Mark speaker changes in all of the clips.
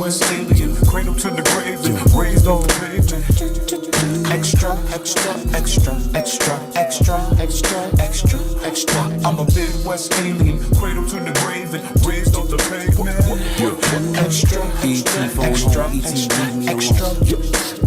Speaker 1: Midwest alien, cradle to the grave and raised on the pavement. Extra, extra, extra, extra, extra, extra, extra, extra. I'm a Midwest alien, cradle to the grave and raised on the pavement. Extra, extra, extra,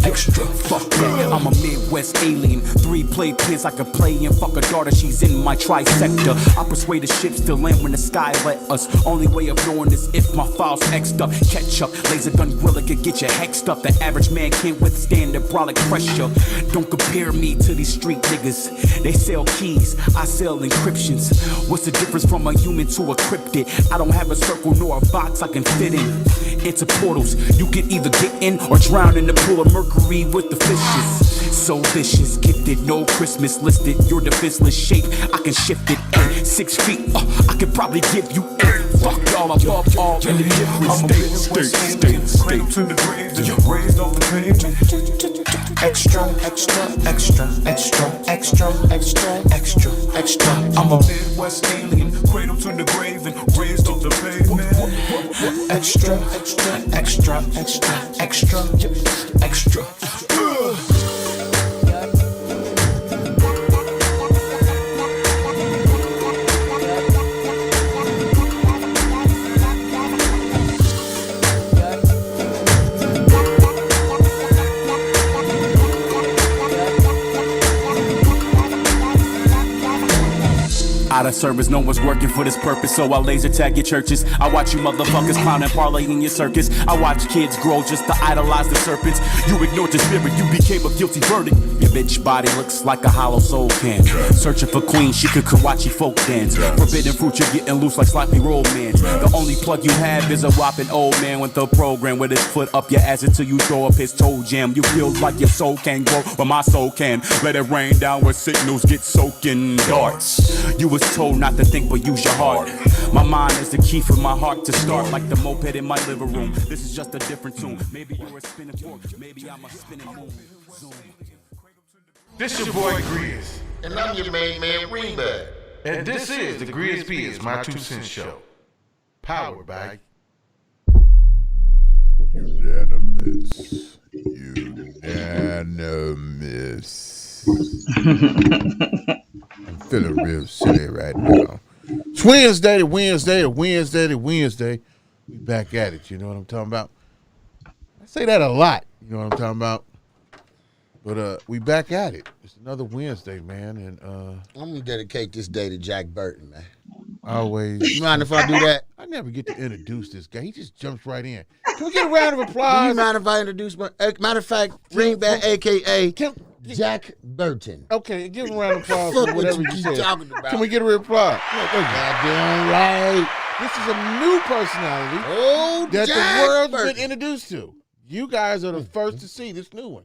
Speaker 1: extra, fuck that. I'm a Midwest alien, 3 play pins I can play and fuck a daughter, she's in my trisector. I persuade the ships to land when the sky let us. Only way of knowing is if my file's X'd up. Catch up, laser gun gorilla could get you hexed up. The average man can't withstand the brolic pressure. Don't compare me to these street niggas. They sell keys, I sell encryptions. What's the difference from a human to a cryptid? I don't have a circle nor a box I can fit in. Into portals, you can either get in or drown in the pool of mercury with the fishes. So vicious, gifted, no Christmas listed. Your defenseless shape, I can shift it. 6 feet, I could probably give you 8. Fuck y'all above all in the different state to the grave, raised off the pavement. Extra, extra, extra, extra, extra, extra, extra, extra. I'm a Midwest alien, cradle to the grave and raised off the pavement. Extra, extra, extra, extra, extra, extra. Out of service, no one's working for this purpose, so I laser tag your churches. I watch you motherfuckers clown and parlay in your circus. I watch kids grow just to idolize the serpents. You ignored your spirit, you became a guilty verdict. Your bitch body looks like a hollow soul can. Searching for queen, she could Karachi folk dance. Forbidden fruit, you're getting loose like sloppy roll man. The only plug you have is a whopping old man with a program with his foot up your ass until you throw up his toe jam. You feel like your soul can grow, but my soul can. Let it rain down where signals get soaking darts. You was told not to think but use your heart. My mind is the key for my heart to start. Like the moped in my living room. This is just a different tune. Maybe you're a spinning fork, maybe I'm a spinning moon.
Speaker 2: This your boy Grizz.
Speaker 3: And I'm your main man, Greenback.
Speaker 2: And this is the GRIZZBIZMY2SENSE Show. Powered by
Speaker 4: Unanimous. Unanimous. I'm feeling real silly right now. It's Wednesday. We back at it, you know what I'm talking about? I say that a lot, you know what I'm talking about? But we back at it. It's another Wednesday, man, and
Speaker 3: I'm gonna dedicate this day to Jack Burton, man.
Speaker 4: always.
Speaker 3: You mind if I do that?
Speaker 4: I never get to introduce this guy. He just jumps right in. Can we get a round of applause?
Speaker 3: Do you mind if I introduce my matter of fact, Greenback, aka Jack Burton.
Speaker 4: Okay, give him a round of applause
Speaker 3: Fuck
Speaker 4: for whatever
Speaker 3: what
Speaker 4: you
Speaker 3: you
Speaker 4: said.
Speaker 3: talking about.
Speaker 4: Can we get a reply?
Speaker 3: Goddamn right.
Speaker 4: This is a new personality
Speaker 3: Oh,
Speaker 4: that
Speaker 3: Jack
Speaker 4: the world's
Speaker 3: Burton.
Speaker 4: been introduced to. You guys are the first to see this new one.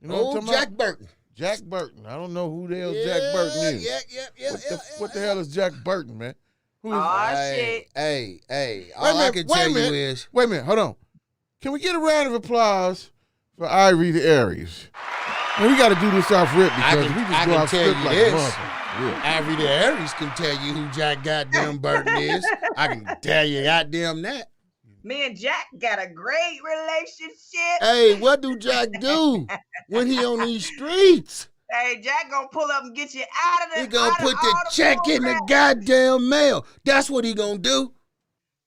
Speaker 4: You know what I'm
Speaker 3: Oh,
Speaker 4: talking
Speaker 3: Jack
Speaker 4: about?
Speaker 3: Burton.
Speaker 4: Jack Burton. I don't know who the hell Jack Burton is. What the hell is Jack Burton, man? Who is
Speaker 3: Shit. Hey. All I can tell you is.
Speaker 4: Wait a minute, hold on. Can we get a round of applause for Ivory the Aries? Man, we got to do this off rip because we just go off script like a motherfucker. Yeah.
Speaker 3: Ivory the Aries can tell you who Jack goddamn Burton is. I can tell you goddamn that.
Speaker 5: Me and Jack got a great relationship.
Speaker 3: Hey, what do Jack do when he on these streets?
Speaker 5: Hey, Jack gonna pull up and get you out of the.
Speaker 3: He gonna put the check in the goddamn mail. That's what he gonna do.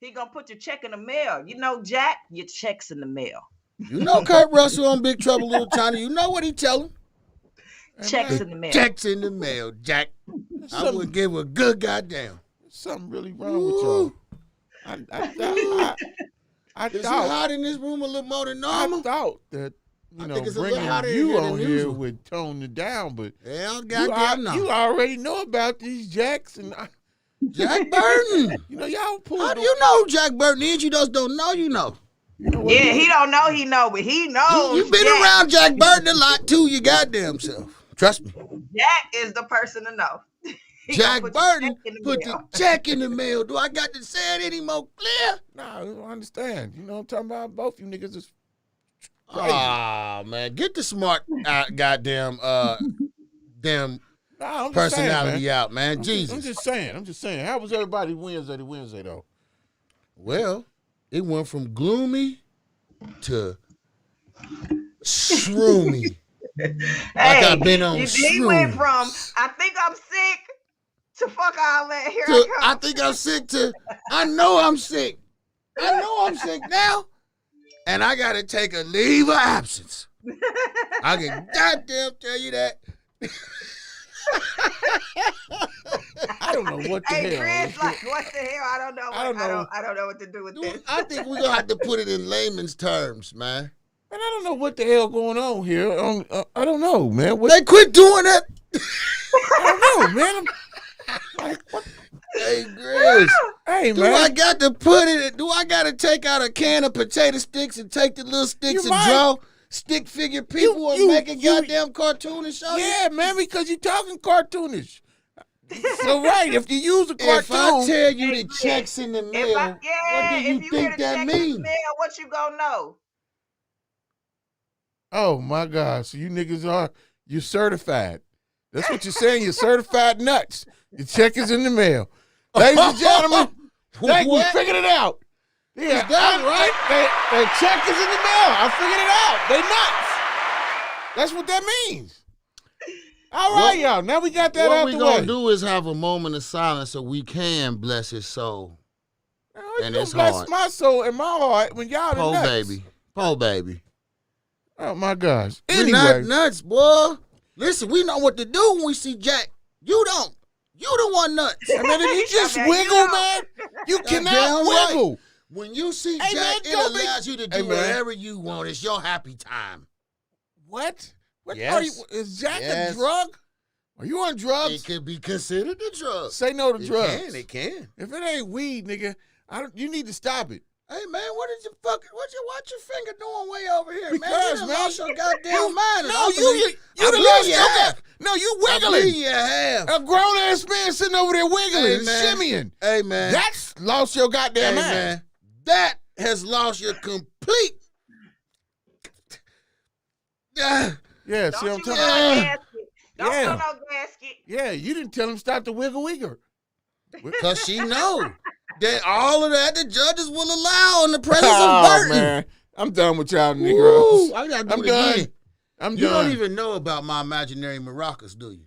Speaker 5: He gonna put your check in the mail. You know, Jack, your check's in the mail.
Speaker 3: You know Kurt Russell on Big Trouble Little China. You know what he tell him?
Speaker 5: Checks in the mail.
Speaker 3: Checks in the mail, Jack. I would give a good goddamn.
Speaker 4: There's something really wrong with y'all. I
Speaker 3: Is it
Speaker 4: thought
Speaker 3: hot in this room a little more than normal?
Speaker 4: I thought that
Speaker 3: I
Speaker 4: you
Speaker 3: think
Speaker 4: know
Speaker 3: it's a little hotter in
Speaker 4: bringing you
Speaker 3: here than
Speaker 4: on here
Speaker 3: usual.
Speaker 4: would tone it down, but
Speaker 3: Hell, goddamn no.
Speaker 4: you already know about these Jacks and
Speaker 3: Jack Burton.
Speaker 4: you know y'all pull.
Speaker 3: How do you know who Jack Burton is? You just don't know, you know.
Speaker 5: Yeah, he don't know, he know, but he knows.
Speaker 3: You've been
Speaker 5: Jack.
Speaker 3: around Jack Burton a lot too, you goddamn self. Trust me.
Speaker 5: Jack is the person to know. He
Speaker 3: Jack
Speaker 5: gonna put your
Speaker 3: Burton
Speaker 5: check in the
Speaker 3: put
Speaker 5: mail.
Speaker 3: the check in the mail. Do I got to say it any more clear?
Speaker 4: Nah, I don't understand. You know what I'm talking about? Both you niggas is
Speaker 3: Ah, man. Get the smart goddamn damn
Speaker 4: nah, I'm just
Speaker 3: personality
Speaker 4: saying,
Speaker 3: out, man.
Speaker 4: man.
Speaker 3: Jesus.
Speaker 4: I'm just saying. How was everybody Wednesday to Wednesday though?
Speaker 3: Well, it went from gloomy to shroomy.
Speaker 5: Hey,
Speaker 3: I've been on
Speaker 5: he went
Speaker 3: shrooms.
Speaker 5: from I think I'm sick to fuck all that. Here
Speaker 3: To,
Speaker 5: I
Speaker 3: I
Speaker 5: come.
Speaker 3: think I'm sick to, I know I'm sick. I know I'm sick now. And I got to take a leave of absence. I can goddamn tell you that.
Speaker 4: I don't know what the
Speaker 5: Hey,
Speaker 4: hell.
Speaker 5: Grizz, like, what the hell? I don't know.
Speaker 4: I don't know.
Speaker 5: I don't know what to do with this.
Speaker 3: I think we're going to have to put it in layman's terms, man.
Speaker 4: And I don't know what the hell going on here. I don't know, man.
Speaker 3: They quit doing that.
Speaker 4: I don't know, man.
Speaker 3: Hey, Grizz.
Speaker 4: Hey,
Speaker 3: Do
Speaker 4: man.
Speaker 3: I got to put it? Do I got to take out a can of potato sticks and take the little sticks
Speaker 4: You
Speaker 3: and
Speaker 4: might.
Speaker 3: draw stick figure people and make a goddamn cartoon and show you?
Speaker 4: Yeah, man, because you're talking cartoonish. So, right, if you use a cartoon.
Speaker 3: If I tell you the checks in the mail, what do you
Speaker 5: if you
Speaker 3: think
Speaker 5: hear the
Speaker 3: that
Speaker 5: check in the
Speaker 3: means?
Speaker 5: mail, what you gonna know?
Speaker 4: Oh, my God. So you niggas you're certified. That's what you're saying. You're certified nuts. Your check is in the mail. Ladies and gentlemen, thank you.
Speaker 3: What?
Speaker 4: Figured it out. Yeah,
Speaker 3: Is that right?
Speaker 4: Their check is in the mail. I figured it out. They nuts. That's what that means. All right, y'all. Now we got that
Speaker 3: What
Speaker 4: out
Speaker 3: we
Speaker 4: the
Speaker 3: gonna
Speaker 4: way.
Speaker 3: do is have a moment of silence so we can bless his soul. And it's
Speaker 4: bless
Speaker 3: hard.
Speaker 4: my soul and my heart when y'all
Speaker 3: Poor
Speaker 4: nuts.
Speaker 3: baby. Poor baby.
Speaker 4: Oh, my gosh.
Speaker 3: We're
Speaker 4: Anyway.
Speaker 3: not nuts, boy. Listen, we know what to do when we see Jack. You don't. You the one nuts.
Speaker 4: I mean, if you just
Speaker 5: I mean,
Speaker 4: wiggle, man, you cannot
Speaker 3: damn right.
Speaker 4: wiggle.
Speaker 3: When you see
Speaker 4: Hey, man,
Speaker 3: Jack, it
Speaker 4: don't be-
Speaker 3: allows you to do
Speaker 4: Hey, man.
Speaker 3: whatever you want. It's your happy time.
Speaker 4: What? What
Speaker 3: Yes.
Speaker 4: are you? Is Jack
Speaker 3: Yes.
Speaker 4: a drug? Are you on drugs?
Speaker 3: It could be considered a drug.
Speaker 4: Say no to drugs.
Speaker 3: It can.
Speaker 4: If it ain't weed, nigga, you need to stop it.
Speaker 3: Hey man, what your finger doing way over here, man?
Speaker 4: Because,
Speaker 3: You done
Speaker 4: man,
Speaker 3: lost your goddamn mind.
Speaker 4: No,
Speaker 3: I
Speaker 4: you
Speaker 3: believe
Speaker 4: done
Speaker 3: you
Speaker 4: lost your
Speaker 3: have.
Speaker 4: No, you
Speaker 3: I believe
Speaker 4: wiggling.
Speaker 3: you have.
Speaker 4: A grown ass man sitting over there wiggling
Speaker 3: Hey,
Speaker 4: and
Speaker 3: man.
Speaker 4: shimmying.
Speaker 3: Hey man.
Speaker 4: That's lost your goddamn
Speaker 3: Hey
Speaker 4: mind.
Speaker 3: man. That has lost your complete.
Speaker 4: Yeah, see what
Speaker 5: Don't
Speaker 4: I'm
Speaker 5: you
Speaker 4: talking
Speaker 5: go
Speaker 4: about?
Speaker 5: no gasket. Don't
Speaker 4: Yeah.
Speaker 5: go no gasket.
Speaker 4: Yeah, you didn't tell him stop the wiggle wiggle.
Speaker 3: Cause she know that all of that the judges will allow in the presence
Speaker 4: Oh,
Speaker 3: of Burton.
Speaker 4: man. I'm done with y'all
Speaker 3: Woo,
Speaker 4: niggas.
Speaker 3: I gotta do
Speaker 4: I'm
Speaker 3: it
Speaker 4: done.
Speaker 3: again.
Speaker 4: I'm
Speaker 3: You
Speaker 4: done.
Speaker 3: don't even know about my imaginary maracas, do you?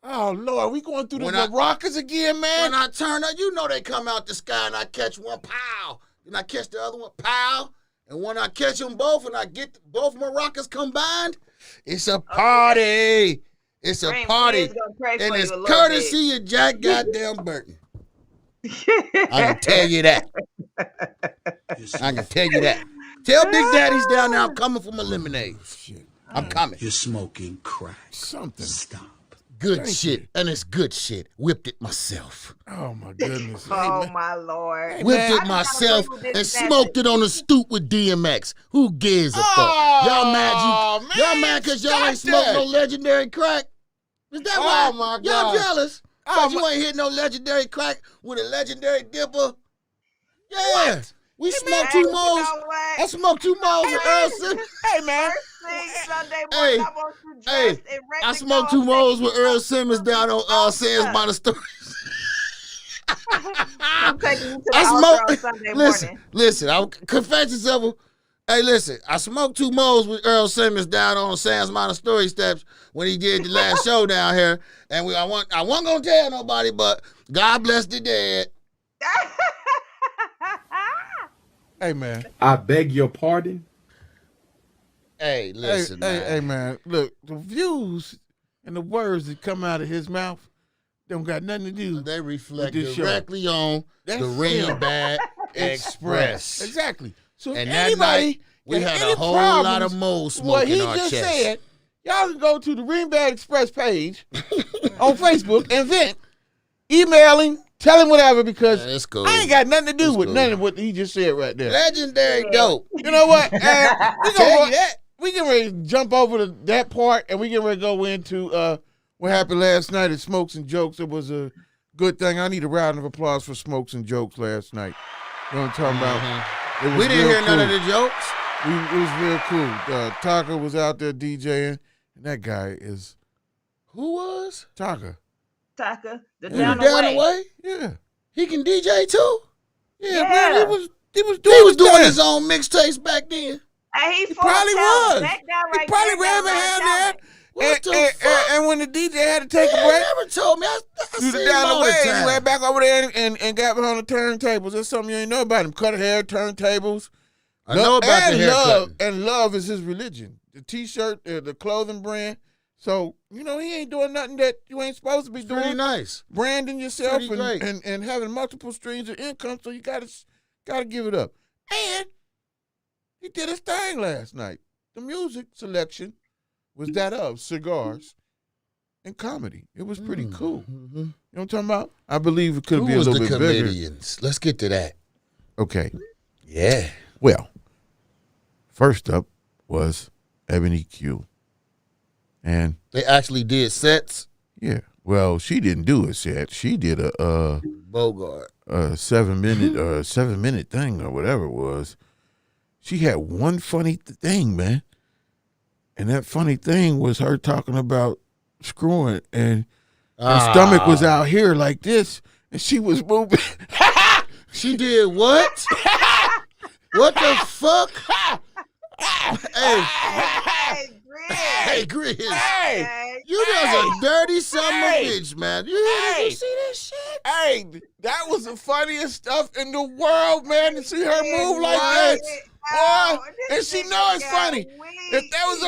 Speaker 4: Oh, Lord, we going through the
Speaker 3: When I-
Speaker 4: rockers again, man?
Speaker 3: When I turn up, you know they come out the sky and I catch one, pow. Then I catch the other one, pow. And when I catch them both and I get both maracas combined, it's a party. It's a
Speaker 5: Green,
Speaker 3: party.
Speaker 5: Grizz gonna pray
Speaker 3: And
Speaker 5: for
Speaker 3: it's
Speaker 5: you a little
Speaker 3: courtesy of Jack goddamn Burton. I can tell you that. I can tell you that. Tell Big Daddy's down there I'm coming for my lemonade.
Speaker 4: Shit,
Speaker 3: I'm coming.
Speaker 6: You're smoking crack.
Speaker 4: something.
Speaker 6: Stop.
Speaker 3: Good
Speaker 4: Thank
Speaker 3: shit.
Speaker 4: you.
Speaker 3: And it's good shit. Whipped it myself.
Speaker 4: Oh, my goodness. Hey,
Speaker 5: Oh
Speaker 4: man.
Speaker 5: my Lord.
Speaker 4: Hey,
Speaker 3: Whipped
Speaker 4: man.
Speaker 3: it
Speaker 5: I just
Speaker 3: myself
Speaker 5: gotta wiggle
Speaker 3: and
Speaker 5: this
Speaker 3: smoked it on the stoop with DMX. Who gives a fuck? Y'all mad
Speaker 4: Oh,
Speaker 3: y'all
Speaker 4: man,
Speaker 3: mad cause y'all ain't
Speaker 4: stop
Speaker 3: smoked
Speaker 4: that.
Speaker 3: no legendary crack? Is that
Speaker 4: Oh,
Speaker 3: why?
Speaker 4: my
Speaker 3: Y'all
Speaker 4: God.
Speaker 3: jealous?
Speaker 4: Oh,
Speaker 3: Cause you
Speaker 4: my-
Speaker 3: ain't hit no legendary crack with a legendary dipper? Yeah. We
Speaker 5: Hey,
Speaker 3: smoked
Speaker 5: you
Speaker 3: two moles.
Speaker 5: know what?
Speaker 3: I smoked two moles with Earl Simmons.
Speaker 4: Hey, man.
Speaker 5: First thing Sunday
Speaker 3: Hey,
Speaker 5: morning, I want you
Speaker 3: hey,
Speaker 5: dressed in red
Speaker 3: I
Speaker 5: to
Speaker 3: smoked
Speaker 5: go.
Speaker 3: two
Speaker 5: I'm
Speaker 3: moles
Speaker 5: taking
Speaker 3: with
Speaker 5: you
Speaker 3: Earl
Speaker 5: to
Speaker 3: Simmons down on Sands by the Stories.
Speaker 5: I'm taking you to the
Speaker 3: I
Speaker 5: altar on
Speaker 3: smoked.
Speaker 5: Sunday
Speaker 3: Listen,
Speaker 5: morning.
Speaker 3: listen. I confess yourself. Hey, listen. I smoked two moles with Earl Simmons down on Sam's Mountain Story Steps when he did the last show down here, and I wasn't gonna tell nobody, but God bless the dead.
Speaker 4: Hey, man.
Speaker 6: I beg your pardon.
Speaker 3: Hey, listen, man.
Speaker 4: Hey, man. Look, the views and the words that come out of his mouth don't got nothing to do.
Speaker 3: They reflect
Speaker 4: With this show.
Speaker 3: directly on
Speaker 4: That's
Speaker 3: the Ring
Speaker 4: him.
Speaker 3: Bad Express.
Speaker 4: Exactly. So
Speaker 3: And
Speaker 4: if
Speaker 3: that
Speaker 4: anybody
Speaker 3: night, we
Speaker 4: got
Speaker 3: had
Speaker 4: any
Speaker 3: a whole lot of
Speaker 4: problems
Speaker 3: moles
Speaker 4: with what
Speaker 3: smoke in
Speaker 4: he
Speaker 3: our
Speaker 4: just
Speaker 3: chest.
Speaker 4: said, y'all can go to the Greenback Express page on Facebook and vent. Email him, tell him whatever, because
Speaker 3: Yeah, it's cool.
Speaker 4: I ain't got nothing to do
Speaker 3: It's
Speaker 4: with
Speaker 3: cool.
Speaker 4: none of what he just said right there.
Speaker 3: Legendary dope.
Speaker 4: You know what? We
Speaker 3: Tell
Speaker 4: gonna
Speaker 3: you that.
Speaker 4: we can ready to jump over to that part, and we get ready to go into what happened last night at Smokes and Jokes. It was a good thing. I need a round of applause for Smokes and Jokes last night. You know what I'm talking about? It was
Speaker 3: We didn't
Speaker 4: real
Speaker 3: hear none of
Speaker 4: cool.
Speaker 3: the jokes.
Speaker 4: It was real cool. Taka was out there DJing, and that guy is
Speaker 3: Who was?
Speaker 4: Taka.
Speaker 5: Taka, the
Speaker 3: He
Speaker 5: down
Speaker 3: was down
Speaker 5: the
Speaker 3: the
Speaker 5: way.
Speaker 3: way.
Speaker 4: Yeah.
Speaker 3: He can DJ too.
Speaker 4: Yeah,
Speaker 5: Yeah.
Speaker 4: man, He was
Speaker 3: He was doing
Speaker 4: thing.
Speaker 3: his own mixtapes back then.
Speaker 5: Hey,
Speaker 4: He probably was.
Speaker 5: That guy
Speaker 4: He
Speaker 5: right
Speaker 4: probably
Speaker 5: there,
Speaker 4: ran behind there.
Speaker 3: What the fuck?
Speaker 4: And when the DJ had to take
Speaker 3: He
Speaker 4: a break,
Speaker 3: never told me. I
Speaker 4: you
Speaker 3: see him
Speaker 4: down the
Speaker 3: all
Speaker 4: way,
Speaker 3: the
Speaker 4: and you
Speaker 3: time.
Speaker 4: went back over there and got behind the turntables. That's something you ain't know about him. Cut hair, turntables.
Speaker 3: I know about
Speaker 4: and
Speaker 3: the haircut.
Speaker 4: love, and love is his religion. The T-shirt, the clothing brand. So he ain't doing nothing that you ain't supposed to be doing.
Speaker 3: Pretty nice.
Speaker 4: Branding yourself
Speaker 3: Pretty great.
Speaker 4: and having multiple streams of income. So you gotta give it up. And he did his thing last night. The music selection was that of cigars and comedy. It was pretty cool.
Speaker 3: Mm-hmm.
Speaker 4: You know what I'm talking about? I believe it could
Speaker 3: Who
Speaker 4: be a
Speaker 3: was
Speaker 4: little
Speaker 3: the
Speaker 4: bit bigger.
Speaker 3: comedians? Let's get to that.
Speaker 4: Okay.
Speaker 3: Yeah.
Speaker 4: Well, first up was Ebony Q. And
Speaker 3: They actually did sets.
Speaker 4: yeah, well, she didn't do a set. She did a
Speaker 3: Bogart.
Speaker 4: 7 minute thing or whatever it was. She had one funny thing, man. And that funny thing was her talking about screwing, and her stomach was out here like this, and she was moving.
Speaker 3: She did what? What the fuck? Hey,
Speaker 5: Hey, Grizz.
Speaker 3: Grizz.
Speaker 4: Hey,
Speaker 3: You just a dirty son of a bitch, man. You see that shit?
Speaker 4: hey, that was the funniest stuff in the world, man, to see her move like that. Boy, and she know it's funny. If that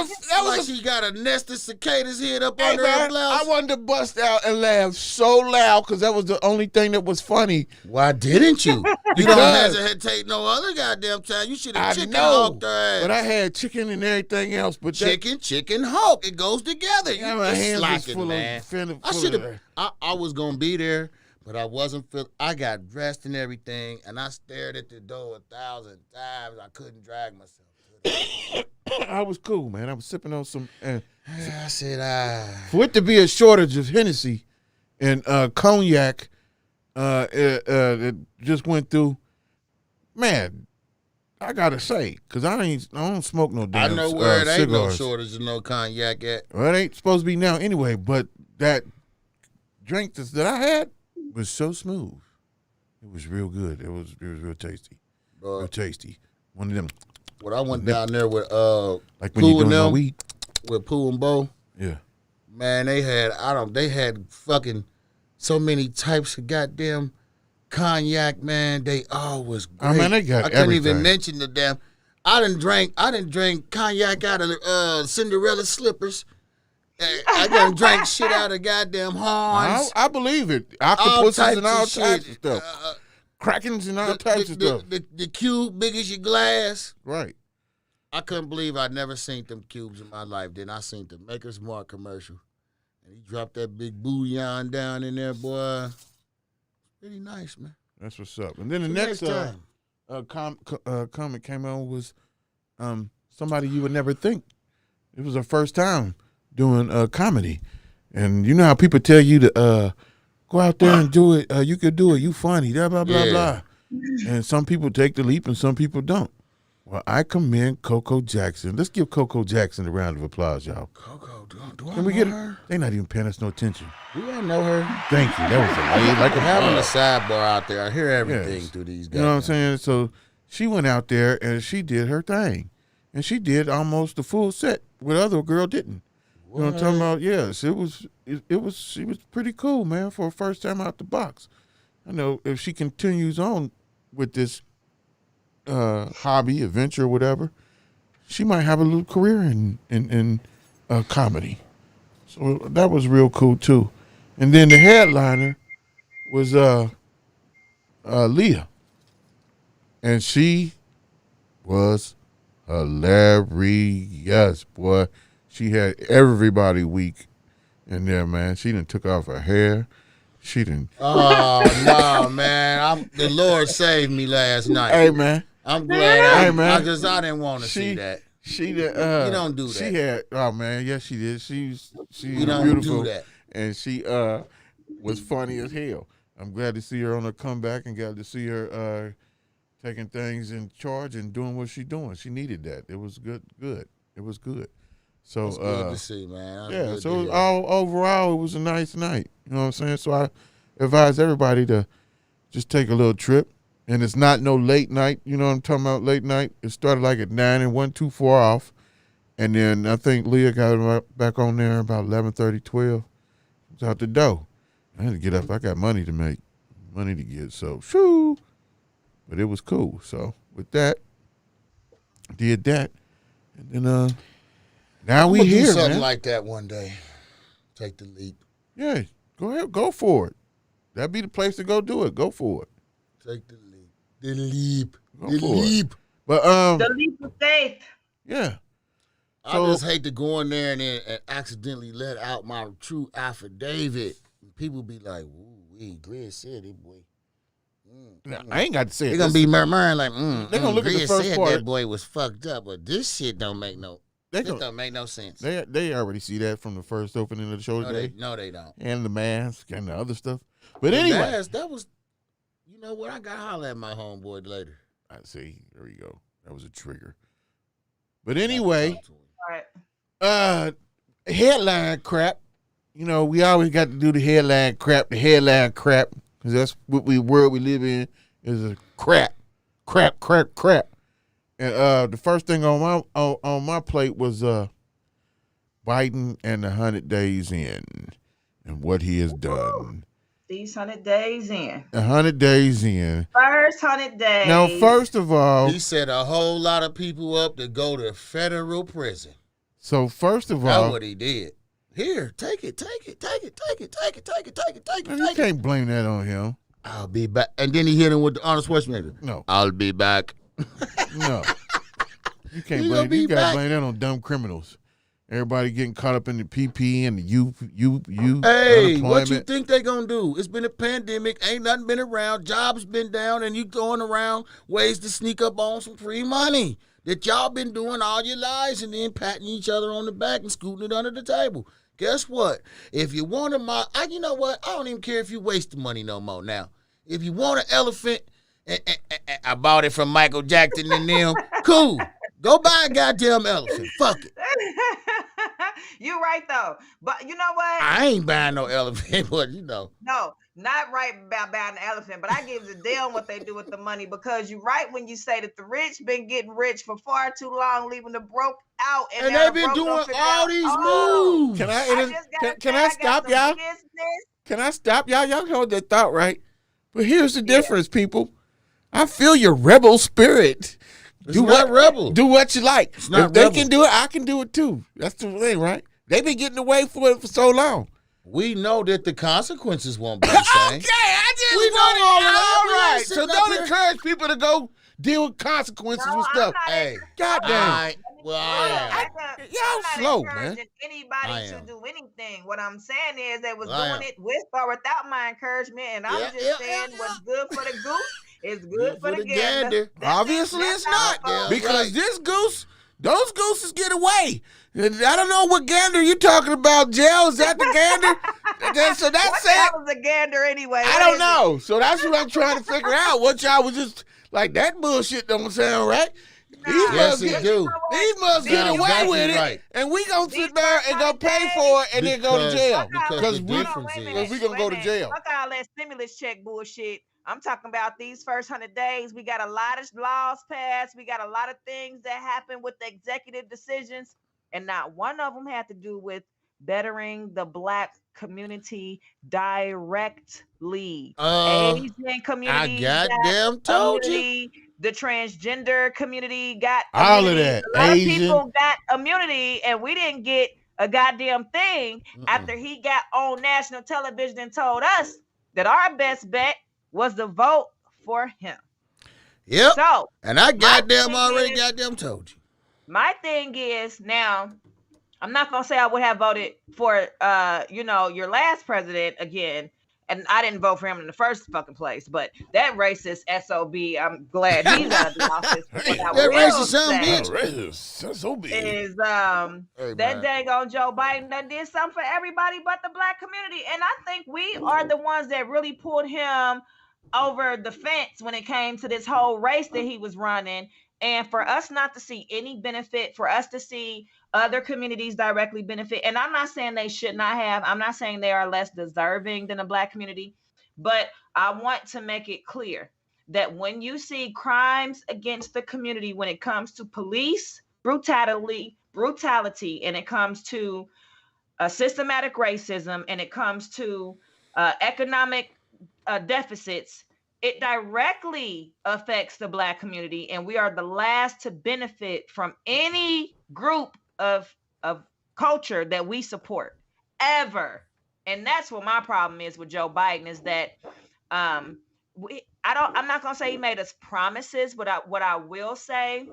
Speaker 3: Like
Speaker 4: was a
Speaker 3: she got a nest of cicadas hid up
Speaker 4: Hey,
Speaker 3: under her
Speaker 4: man,
Speaker 3: blouse.
Speaker 4: I wanted to bust out and laugh so loud because that was the only thing that was funny.
Speaker 3: Why didn't you? You don't
Speaker 4: Because-
Speaker 3: hesitate no other goddamn time. You should
Speaker 4: I
Speaker 3: have chicken
Speaker 4: know,
Speaker 3: hawked her ass.
Speaker 4: but I had chicken and everything else. But
Speaker 3: chicken hawk. It goes together. You
Speaker 4: my
Speaker 3: just
Speaker 4: hands was
Speaker 3: slacking,
Speaker 4: full
Speaker 3: man.
Speaker 4: of full
Speaker 3: I
Speaker 4: of
Speaker 3: should have. I was gonna be there, but I wasn't feel. I got dressed and everything, and I stared at the door 1,000 times. I couldn't drag myself.
Speaker 4: I was cool, man. I was sipping on some.
Speaker 3: I said,
Speaker 4: For it to be a shortage of Hennessy and cognac, it just went through. Man, I gotta say, cause I don't smoke no
Speaker 3: I
Speaker 4: damn
Speaker 3: know where it ain't no
Speaker 4: cigars.
Speaker 3: shortage of no cognac at.
Speaker 4: Well, it ain't supposed to be now anyway. But that drink that I had was so smooth. It was real good. It was real tasty. Real tasty. One of them.
Speaker 3: When I went down there with
Speaker 4: Like when
Speaker 3: Pooh
Speaker 4: you doing
Speaker 3: and
Speaker 4: no
Speaker 3: them,
Speaker 4: weed.
Speaker 3: with Pooh and Bo,
Speaker 4: Yeah.
Speaker 3: man, they had fucking so many types of goddamn cognac, man. They all was great.
Speaker 4: Oh, man, they got
Speaker 3: I couldn't
Speaker 4: everything.
Speaker 3: even mention the damn. I didn't drink cognac out of Cinderella slippers. I done drank shit out of goddamn horns.
Speaker 4: I believe it.
Speaker 3: all
Speaker 4: Octopuses
Speaker 3: types
Speaker 4: and all
Speaker 3: of
Speaker 4: types
Speaker 3: shit.
Speaker 4: of stuff. Krakens and all types of stuff.
Speaker 3: The cube big as your glass.
Speaker 4: Right.
Speaker 3: I couldn't believe I'd never seen them cubes in my life. Then I seen the Maker's Mark commercial. And he dropped that big bouillon down in there, boy. Pretty nice, man.
Speaker 4: That's what's up. And then the
Speaker 3: Till
Speaker 4: next
Speaker 3: time.
Speaker 4: comment came on was somebody you would never think. It was her first time doing comedy. And you know how people tell you to go out there and do it. You could do it. You funny. Blah, blah, blah,
Speaker 3: Yeah.
Speaker 4: blah. And some people take the leap and some people don't. Well, I commend Coco Jackson. Let's give Coco Jackson a round of applause, y'all.
Speaker 3: Coco, do I
Speaker 4: Can we
Speaker 3: know
Speaker 4: get
Speaker 3: her?
Speaker 4: it? They not even paying us no attention.
Speaker 3: Do I know her?
Speaker 4: Thank you. That was a lady, like a
Speaker 3: Having a
Speaker 4: bug.
Speaker 3: sidebar out there, I hear everything
Speaker 4: Yes.
Speaker 3: through these guys.
Speaker 4: You know what I'm saying? So she went out there and she did her thing. And she did almost the full set where the other girl didn't. You know what I'm talking about? Yes, she was pretty cool, man, for a first time out the box. I know if she continues on with this hobby, adventure, whatever, she might have a little career in comedy. So that was real cool too. And then the headliner was Leah. And she was hilarious, boy. She had everybody weak in there, man. She done took off her hair. She done.
Speaker 3: Oh no, man! The Lord saved me last night.
Speaker 4: Hey, man.
Speaker 3: I'm glad.
Speaker 4: Hey, man.
Speaker 3: I didn't want to see that.
Speaker 4: She did.
Speaker 3: You don't do that.
Speaker 4: She had. Oh man, yes, she did. She's
Speaker 3: You don't
Speaker 4: beautiful,
Speaker 3: do that.
Speaker 4: and she was funny as hell. I'm glad to see her on her comeback, and glad to see her taking things in charge and doing what she's doing. She needed that. It was good. Good. It was good. So
Speaker 3: It's good to see, man. That's
Speaker 4: yeah.
Speaker 3: good
Speaker 4: So
Speaker 3: to
Speaker 4: it was
Speaker 3: hear.
Speaker 4: all overall, it was a nice night. You know what I'm saying? So I advise everybody to just take a little trip And it's not no late night. You know what I'm talking about? Late night. It started like at 9 and wasn't too far off. And then I think Leah got back on there about 11:30, 12. It was out the door. I had to get up. I got money to make, money to get. So, shoo. But it was cool. So, with that, did that. And then, now we
Speaker 3: I'ma do
Speaker 4: here,
Speaker 3: something
Speaker 4: man.
Speaker 3: like that one day. Take the leap.
Speaker 4: Yeah, go ahead. Go for it. That'd be the place to go do it. Go for it.
Speaker 3: Take the leap. The leap.
Speaker 4: Go
Speaker 3: The
Speaker 4: for it.
Speaker 3: leap.
Speaker 4: But,
Speaker 5: The leap of faith.
Speaker 4: yeah.
Speaker 3: I
Speaker 4: So-
Speaker 3: just hate to go in there and accidentally let out my true affidavit. And people be like, "Ooh, Grizz said it, boy."
Speaker 4: Now, I ain't got to say it.
Speaker 3: They're gonna be murmuring like,
Speaker 4: They gonna look at the
Speaker 3: Grizz
Speaker 4: first
Speaker 3: said
Speaker 4: part.
Speaker 3: that boy was fucked up, but this shit don't make no.
Speaker 4: They
Speaker 3: This
Speaker 4: gonna-
Speaker 3: don't make no sense.
Speaker 4: They already see that from the first opening of the show
Speaker 3: No,
Speaker 4: today.
Speaker 3: they don't.
Speaker 4: And the mask and the other stuff. But
Speaker 3: The
Speaker 4: anyway.
Speaker 3: mask, that was, you know what? I got to holler at my homeboy later.
Speaker 4: I see. There we go. That was a trigger. But anyway,
Speaker 3: Talk to him.
Speaker 5: All right.
Speaker 4: headline crap. You know, we always got to do the headline crap, because that's what world we live in is a crap. And the first thing on my plate was Biden and the 100 days in and what he has done.
Speaker 5: These 100 days in.
Speaker 4: 100 days in.
Speaker 5: First 100 days.
Speaker 4: Now, first of all,
Speaker 3: He set a whole lot of people up to go to federal prison.
Speaker 4: first of
Speaker 3: That's
Speaker 4: all,
Speaker 3: what he did. Here, take it.
Speaker 4: you can't blame that on him.
Speaker 3: I'll be back. And then he hit him with the Arnold Schwarzenegger.
Speaker 4: No.
Speaker 3: I'll be back.
Speaker 4: No. You can't
Speaker 3: He
Speaker 4: blame
Speaker 3: gonna be
Speaker 4: you gotta
Speaker 3: back.
Speaker 4: blame that on dumb criminals. Everybody getting caught up in the PP and the U
Speaker 3: Hey, what
Speaker 4: unemployment.
Speaker 3: you think they gonna do? It's been a pandemic, ain't nothing been around, jobs been down, and you throwing around ways to sneak up on some free money that y'all been doing all your lives and then patting each other on the back and scooting it under the table. Guess what? If you want you know what? I don't even care if you waste the money no more now. If you want an elephant, I bought it from Michael Jackson and them, cool. Go buy a goddamn elephant. Fuck it.
Speaker 5: You're right, though. But you know what?
Speaker 3: I ain't buying no elephant, but you know.
Speaker 5: No, not right about buying an elephant, but I give a damn what they do with the money because you're right when you say that the rich been getting rich for far too long, leaving the broke out.
Speaker 3: And
Speaker 5: now
Speaker 3: they've
Speaker 5: the
Speaker 3: been
Speaker 5: broke
Speaker 3: doing
Speaker 5: don't figure
Speaker 3: all
Speaker 5: out,
Speaker 3: these
Speaker 5: oh,
Speaker 3: moves.
Speaker 4: Can
Speaker 5: I
Speaker 4: I
Speaker 5: just gotta
Speaker 4: can
Speaker 5: say
Speaker 4: I
Speaker 5: got
Speaker 4: stop
Speaker 5: some
Speaker 4: y'all?
Speaker 5: business.
Speaker 4: Can I stop y'all? Y'all hold that thought right. But here's the difference, people. I feel your rebel spirit.
Speaker 3: It's not rebel.
Speaker 4: Do what you like.
Speaker 3: not
Speaker 4: If they
Speaker 3: rebel.
Speaker 4: can do it, I can do it too. That's the thing, right? They've been getting away for it for so long.
Speaker 3: We know that the consequences won't be the same.
Speaker 4: Okay, I just
Speaker 3: We know
Speaker 4: want it.
Speaker 3: all of that.
Speaker 4: All
Speaker 3: We ain't
Speaker 4: right. So
Speaker 3: sitting up
Speaker 4: don't
Speaker 3: here-
Speaker 4: encourage people to go deal with consequences
Speaker 5: No,
Speaker 4: with
Speaker 5: I'm
Speaker 4: stuff.
Speaker 5: not
Speaker 3: Hey,
Speaker 4: God damn.
Speaker 3: well, I am.
Speaker 4: Y'all
Speaker 5: I'm not
Speaker 4: slow,
Speaker 5: encouraging
Speaker 4: man.
Speaker 5: anybody
Speaker 3: I
Speaker 5: to
Speaker 3: am.
Speaker 5: do anything. What I'm saying is they was
Speaker 3: Well, I
Speaker 5: doing
Speaker 3: am.
Speaker 5: it with or without my encouragement, and I'm
Speaker 3: Yeah,
Speaker 5: just
Speaker 3: yeah,
Speaker 5: saying
Speaker 3: yeah,
Speaker 5: what's good for the goose is good for the
Speaker 3: gander.
Speaker 5: gander. That's
Speaker 4: Obviously,
Speaker 5: it.
Speaker 4: it's
Speaker 5: That's how
Speaker 4: not
Speaker 5: it goes.
Speaker 3: Yeah.
Speaker 4: because
Speaker 3: right.
Speaker 4: this goose, those gooses get away. And I don't know what gander you talking about, Jail. Is that the gander? So
Speaker 5: What
Speaker 4: that's
Speaker 5: the
Speaker 4: it.
Speaker 5: hell is a gander anyway?
Speaker 4: I
Speaker 5: What
Speaker 4: don't
Speaker 5: is it?
Speaker 4: know. So that's what I'm trying to figure out. What y'all was just like that bullshit don't sound right. These
Speaker 5: Nah.
Speaker 3: Yes,
Speaker 4: must
Speaker 3: it
Speaker 4: get,
Speaker 3: do.
Speaker 4: these must get
Speaker 3: Sound
Speaker 4: away
Speaker 3: exactly
Speaker 4: with it,
Speaker 3: right.
Speaker 4: and we gonna
Speaker 5: These
Speaker 4: sit there and go
Speaker 5: first
Speaker 4: pay
Speaker 5: 100
Speaker 4: for it, and then go to
Speaker 3: Because-
Speaker 4: jail
Speaker 3: because
Speaker 4: because
Speaker 3: the
Speaker 4: we
Speaker 3: difference
Speaker 5: Hold on, wait a
Speaker 3: is-
Speaker 5: minute,
Speaker 4: we gonna
Speaker 5: wait
Speaker 4: go
Speaker 5: a
Speaker 4: to
Speaker 5: minute.
Speaker 4: jail.
Speaker 5: Fuck all that stimulus check bullshit. I'm talking about these first 100 days. We got a lot of laws passed. We got a lot of things that happen with the executive decisions, and not one of them had to do with bettering the Black community directly. Asian community,
Speaker 3: goddamn told you.
Speaker 5: immunity, the transgender community got
Speaker 4: All of
Speaker 5: immunity.
Speaker 4: that.
Speaker 5: A lot
Speaker 4: Asian.
Speaker 5: of people got immunity, and we didn't get a goddamn thing after he got on national television and told us that our best bet was to vote for him.
Speaker 3: Yep.
Speaker 5: So
Speaker 3: And I goddamn
Speaker 5: thing
Speaker 3: already
Speaker 5: is-
Speaker 3: goddamn told you.
Speaker 5: my thing is now, I'm not gonna say I would have voted for your last president again, and I didn't vote for him in the first fucking place. But that racist SOB, I'm glad he's out of the office. But what I
Speaker 3: That
Speaker 5: will
Speaker 3: racist son of a
Speaker 5: say
Speaker 3: bitch.
Speaker 4: That's so big.
Speaker 5: is
Speaker 3: Hey,
Speaker 5: that
Speaker 3: man.
Speaker 5: dang on Joe Biden done did something for everybody but the Black community. And I think we are the ones that really pulled him over the fence when it came to this whole race that he was running. And for us not to see any benefit, for us to see other communities directly benefit. And I'm not saying they should not have, I'm not saying they are less deserving than the Black community, but I want to make it clear that when you see crimes against the community, when it comes to police brutality, and it comes to systematic racism, and it comes to economic deficits, it directly affects the Black community, and we are the last to benefit from any group of culture that we support ever. And that's what my problem is with Joe Biden, is that I'm not gonna say he made us promises, but what I will say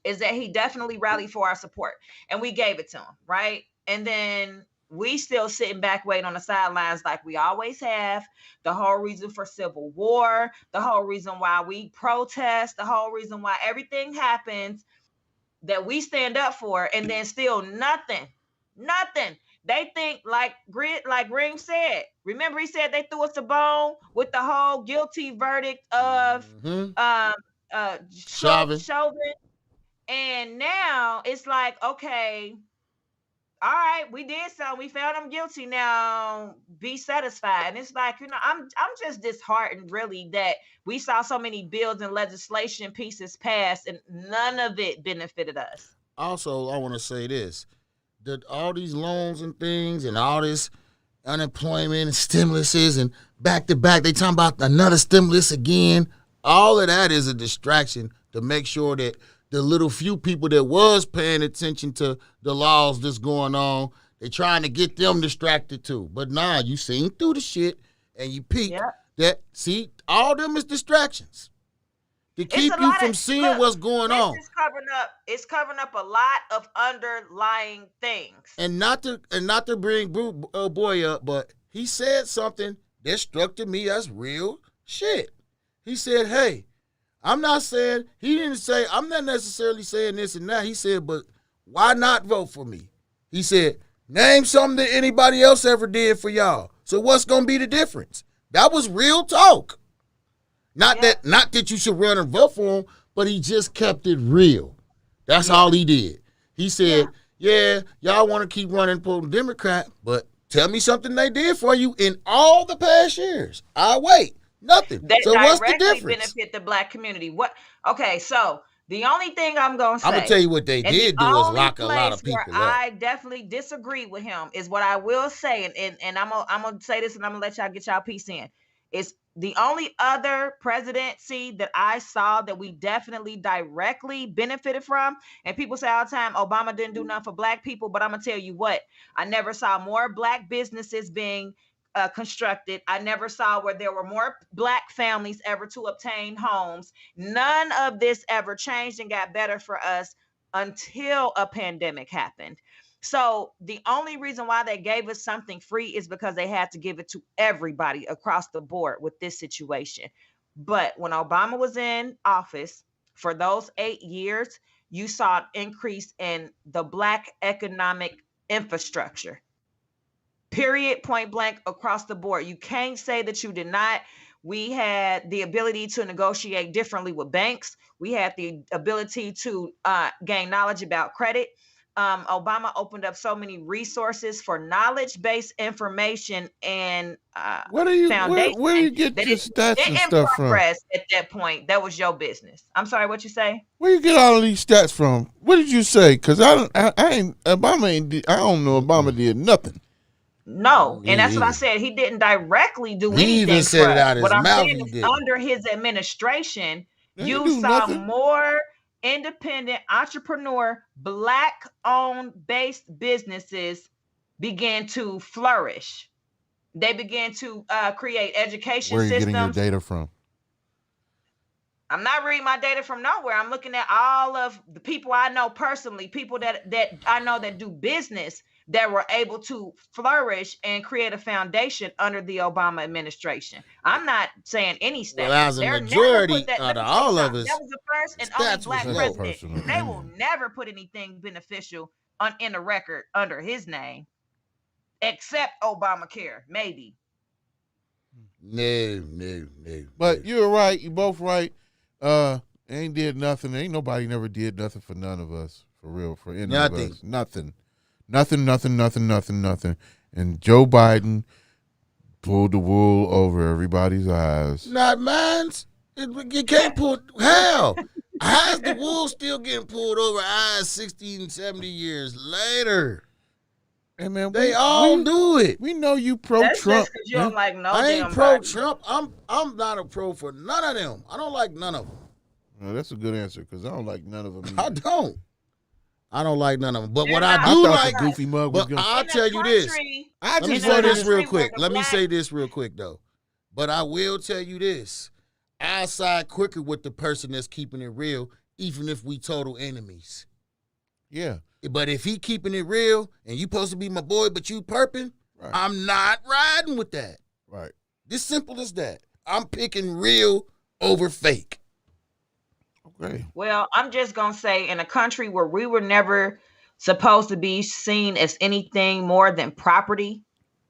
Speaker 5: is that he definitely rallied for our support, and we gave it to him, right? And then we still sitting back waiting on the sidelines like we always have. The whole reason for civil war, the whole reason why we protest, the whole reason why everything happens that we stand up for, and then still nothing. They think like Reem said. Remember, he said they threw us a bone with the whole guilty verdict of
Speaker 3: Chauvin.
Speaker 5: And now it's like, okay, all right, we did something. We found him guilty. Now be satisfied. And it's like, I'm just disheartened, really, that we saw so many bills and legislation pieces passed and none of it benefited us.
Speaker 3: Also, I want to say this. That all these loans and things and all this unemployment and stimuluses and back to back, they talking about another stimulus again. All of that is a distraction to make sure that the little few people that was paying attention to the laws that's going on, they trying to get them distracted too. But nah, you seen through the shit and you peep that, see, all them is distractions to keep you from seeing what's going on.
Speaker 5: It's covering up a lot of underlying things.
Speaker 3: And not to bring boy up, but he said something that struck to me as real shit. He said, hey, I'm not necessarily saying this and that. He said, but why not vote for me? He said, name something that anybody else ever did for y'all. So what's going to be the difference? That was real talk. Not that you should run and vote for him, but he just kept it real. That's all he did. He said, y'all want to keep running for Democrat, but tell me something they did for you in all the past years. I'll wait. Nothing.
Speaker 5: That
Speaker 3: so what's the difference?
Speaker 5: Benefit the Black community. What? Okay, so the only thing I'm gonna say,
Speaker 3: I'm gonna tell you what they did do is lock a lot of people up.
Speaker 5: I definitely disagree with him. Is what I will say, and I'm gonna say this, and I'm gonna let y'all get y'all piece in. It's the only other presidency that I saw that we definitely directly benefited from. And people say all the time, Obama didn't do nothing for Black people, but I'm gonna tell you what, I never saw more Black businesses being constructed. I never saw where there were more Black families ever to obtain homes. None of this ever changed and got better for us until a pandemic happened. So the only reason why they gave us something free is because they had to give it to everybody across the board with this situation. But when Obama was in office for those 8 years, you saw an increase in the Black economic infrastructure. Period, point blank, across the board. You can't say that you did not. We had the ability to negotiate differently with banks. We had the ability to gain knowledge about credit. Obama opened up so many resources for knowledge-based information and foundation.
Speaker 4: Where do you get your stats and stuff from?
Speaker 5: At that point, that was your business. I'm sorry, what you say?
Speaker 4: Where you get all of these stats from? What did you say? Because I don't know Obama did nothing.
Speaker 5: No, and that's what I said. He didn't directly do anything.
Speaker 3: He even said it out his
Speaker 5: mouth. What I'm saying is, under his administration, you saw more independent entrepreneur, Black-owned based businesses began to flourish. They began to create education systems.
Speaker 4: Where are you getting your data from?
Speaker 5: I'm not reading my data from nowhere. I'm looking at all of the people I know personally, people that I know that do business, that were able to flourish and create a foundation under the Obama administration. I'm not saying any stats.
Speaker 3: Well, as a majority out of all of us,
Speaker 5: that was the first and only Black president. They will never put anything beneficial in the record under his name, except Obamacare, maybe.
Speaker 3: No.
Speaker 4: But you're right. You both right. Ain't did nothing. Ain't nobody never did nothing for none of us. For real. For any of us. Nothing. Nothing. And Joe Biden pulled the wool over everybody's eyes.
Speaker 3: Not mine. You can't pull. How? How's the wolves still getting pulled over eyes 60 and 70 years later?
Speaker 4: Hey man,
Speaker 3: They all do it.
Speaker 4: We know you
Speaker 5: That's
Speaker 4: pro-Trump.
Speaker 5: just because you don't like no
Speaker 3: I ain't
Speaker 5: damn
Speaker 3: pro
Speaker 5: body.
Speaker 3: Trump. I'm not a pro for none of them. I don't like none of them.
Speaker 4: Well, that's a good answer because I don't like none of them.
Speaker 3: I
Speaker 4: Either.
Speaker 3: don't. I don't like none of them. But what
Speaker 5: They're
Speaker 3: I
Speaker 5: not.
Speaker 3: do
Speaker 4: I thought
Speaker 3: like,
Speaker 4: the goofy mug was
Speaker 3: but
Speaker 4: gonna.
Speaker 3: I'll
Speaker 5: In a
Speaker 3: tell you this.
Speaker 5: country-
Speaker 4: I
Speaker 3: Let me
Speaker 4: just
Speaker 3: say
Speaker 4: wanted
Speaker 3: this
Speaker 4: to.
Speaker 3: real
Speaker 5: country where
Speaker 3: quick.
Speaker 5: the
Speaker 3: Let me
Speaker 5: black-
Speaker 3: say this real quick though. But I will tell you this. I side quicker with the person that's keeping it real, even if we total enemies.
Speaker 4: Yeah.
Speaker 3: But if he keeping it real and you supposed to be my boy, but you perping,
Speaker 4: Right.
Speaker 3: I'm not riding with that.
Speaker 4: Right.
Speaker 3: This simple as that. I'm picking real over fake.
Speaker 4: Okay.
Speaker 5: Well, I'm just gonna say, in a country where we were never supposed to be seen as anything more than property,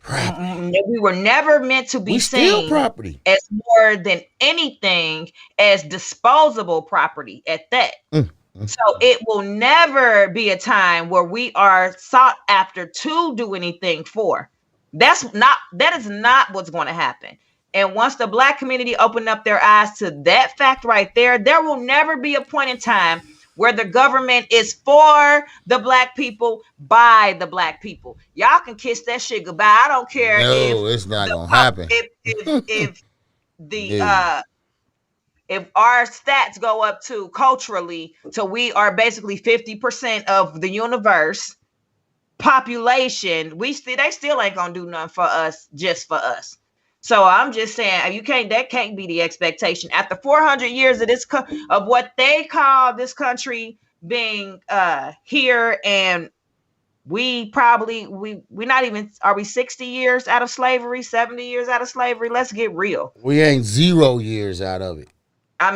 Speaker 5: we were never meant to be
Speaker 3: We still
Speaker 5: seen
Speaker 3: property.
Speaker 5: as more than anything as disposable property at that. So it will never be a time where we are sought after to do anything for. That is not what's going to happen. And once the black community opened up their eyes to that fact right there, there will never be a point in time where the government is for the black people, by the black people. Y'all can kiss that shit goodbye. I don't care
Speaker 3: No,
Speaker 5: if
Speaker 3: it's not
Speaker 5: the
Speaker 3: gonna
Speaker 5: pop-
Speaker 3: happen.
Speaker 5: if the
Speaker 3: Yeah.
Speaker 5: if our stats go up to culturally, so we are basically 50% of the universe population, they still ain't gonna do nothing for us, just for us. So I'm just saying, that can't be the expectation. After 400 years of of what they call this country being here, and we not even, are we 60 years out of slavery, 70 years out of slavery? Let's get real.
Speaker 3: We ain't 0 years out of it.
Speaker 5: I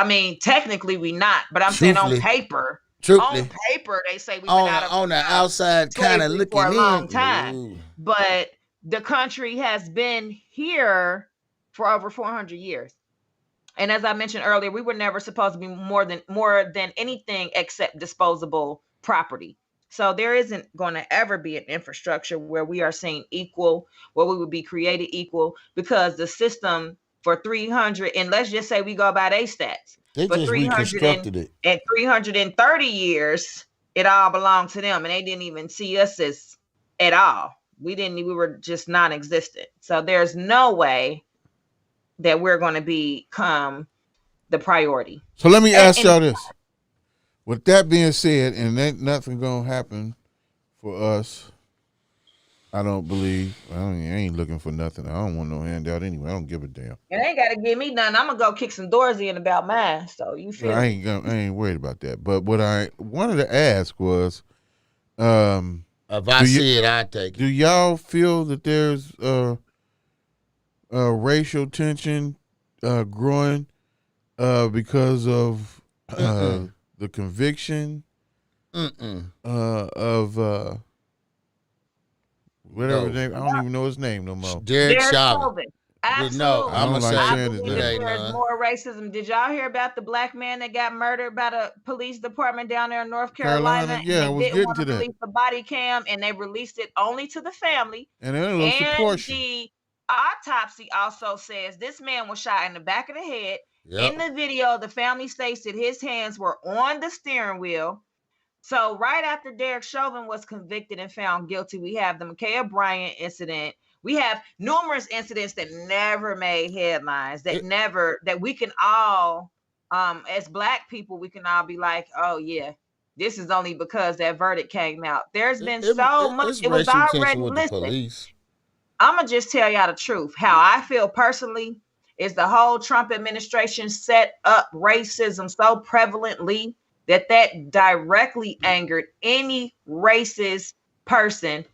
Speaker 5: mean, technically we not, but I'm saying on paper, they say we've been out of
Speaker 3: on the outside kind of
Speaker 5: slavery
Speaker 3: looking
Speaker 5: for a
Speaker 3: in.
Speaker 5: long time.
Speaker 3: Ooh.
Speaker 5: But the country has been here for over 400 years. And as I mentioned earlier, we were never supposed to be more than anything except disposable property. So there isn't going to ever be an infrastructure where we are seen equal, where we would be created equal, because the system for 300, and let's just say we go by their stats,
Speaker 3: They
Speaker 5: for
Speaker 3: just
Speaker 5: 300
Speaker 3: reconstructed it.
Speaker 5: and 330 years, it all belonged to them, and they didn't even see us as at all. We were just non-existent. So there's no way that we're going to become the priority.
Speaker 4: So let me ask y'all this. With that being said, and ain't nothing gonna happen for us, I don't believe. I ain't looking for nothing. I don't want no handout anyway. I don't give a damn.
Speaker 5: It ain't got to give me nothing. I'm gonna go kick some doors in about mine. So you feel?
Speaker 4: I ain't worried about that. But what I wanted to ask was,
Speaker 3: If I see it, I take it.
Speaker 4: do y'all feel that there's racial tension growing because of the conviction of whatever
Speaker 3: No.
Speaker 4: name? I don't even know his name no more.
Speaker 3: Derek Chauvin.
Speaker 5: Chauvin. Absolutely.
Speaker 3: No,
Speaker 4: I
Speaker 3: I'm
Speaker 4: don't
Speaker 3: gonna
Speaker 4: like
Speaker 3: say
Speaker 4: saying
Speaker 5: I
Speaker 4: his
Speaker 5: believe
Speaker 4: name.
Speaker 5: that
Speaker 3: ain't
Speaker 5: there's
Speaker 3: none.
Speaker 5: more racism. Did y'all hear about the black man that got murdered by the police department down there in North Carolina?
Speaker 4: Yeah, I
Speaker 5: and
Speaker 4: was
Speaker 5: they didn't
Speaker 4: getting
Speaker 5: want
Speaker 4: to
Speaker 5: to
Speaker 4: that.
Speaker 5: release the body cam, and they released it only to the family.
Speaker 4: And then a little
Speaker 5: And
Speaker 4: portion.
Speaker 5: the autopsy also says this man was shot in the back of the head.
Speaker 3: Yep.
Speaker 5: In the video, the family states that his hands were on the steering wheel. So right after Derek Chauvin was convicted and found guilty, we have the Ma'Khia Bryant incident. We have numerous incidents that never made headlines, that we can all, as black people, we can all be like, oh yeah, this is only because that verdict came out. There's been so much.
Speaker 3: It's
Speaker 5: It was
Speaker 3: racial tension
Speaker 5: already
Speaker 3: with the
Speaker 5: listed.
Speaker 3: police.
Speaker 5: I'm going to just tell y'all the truth. How I feel personally is the whole Trump administration set up racism so prevalently that directly angered any racist person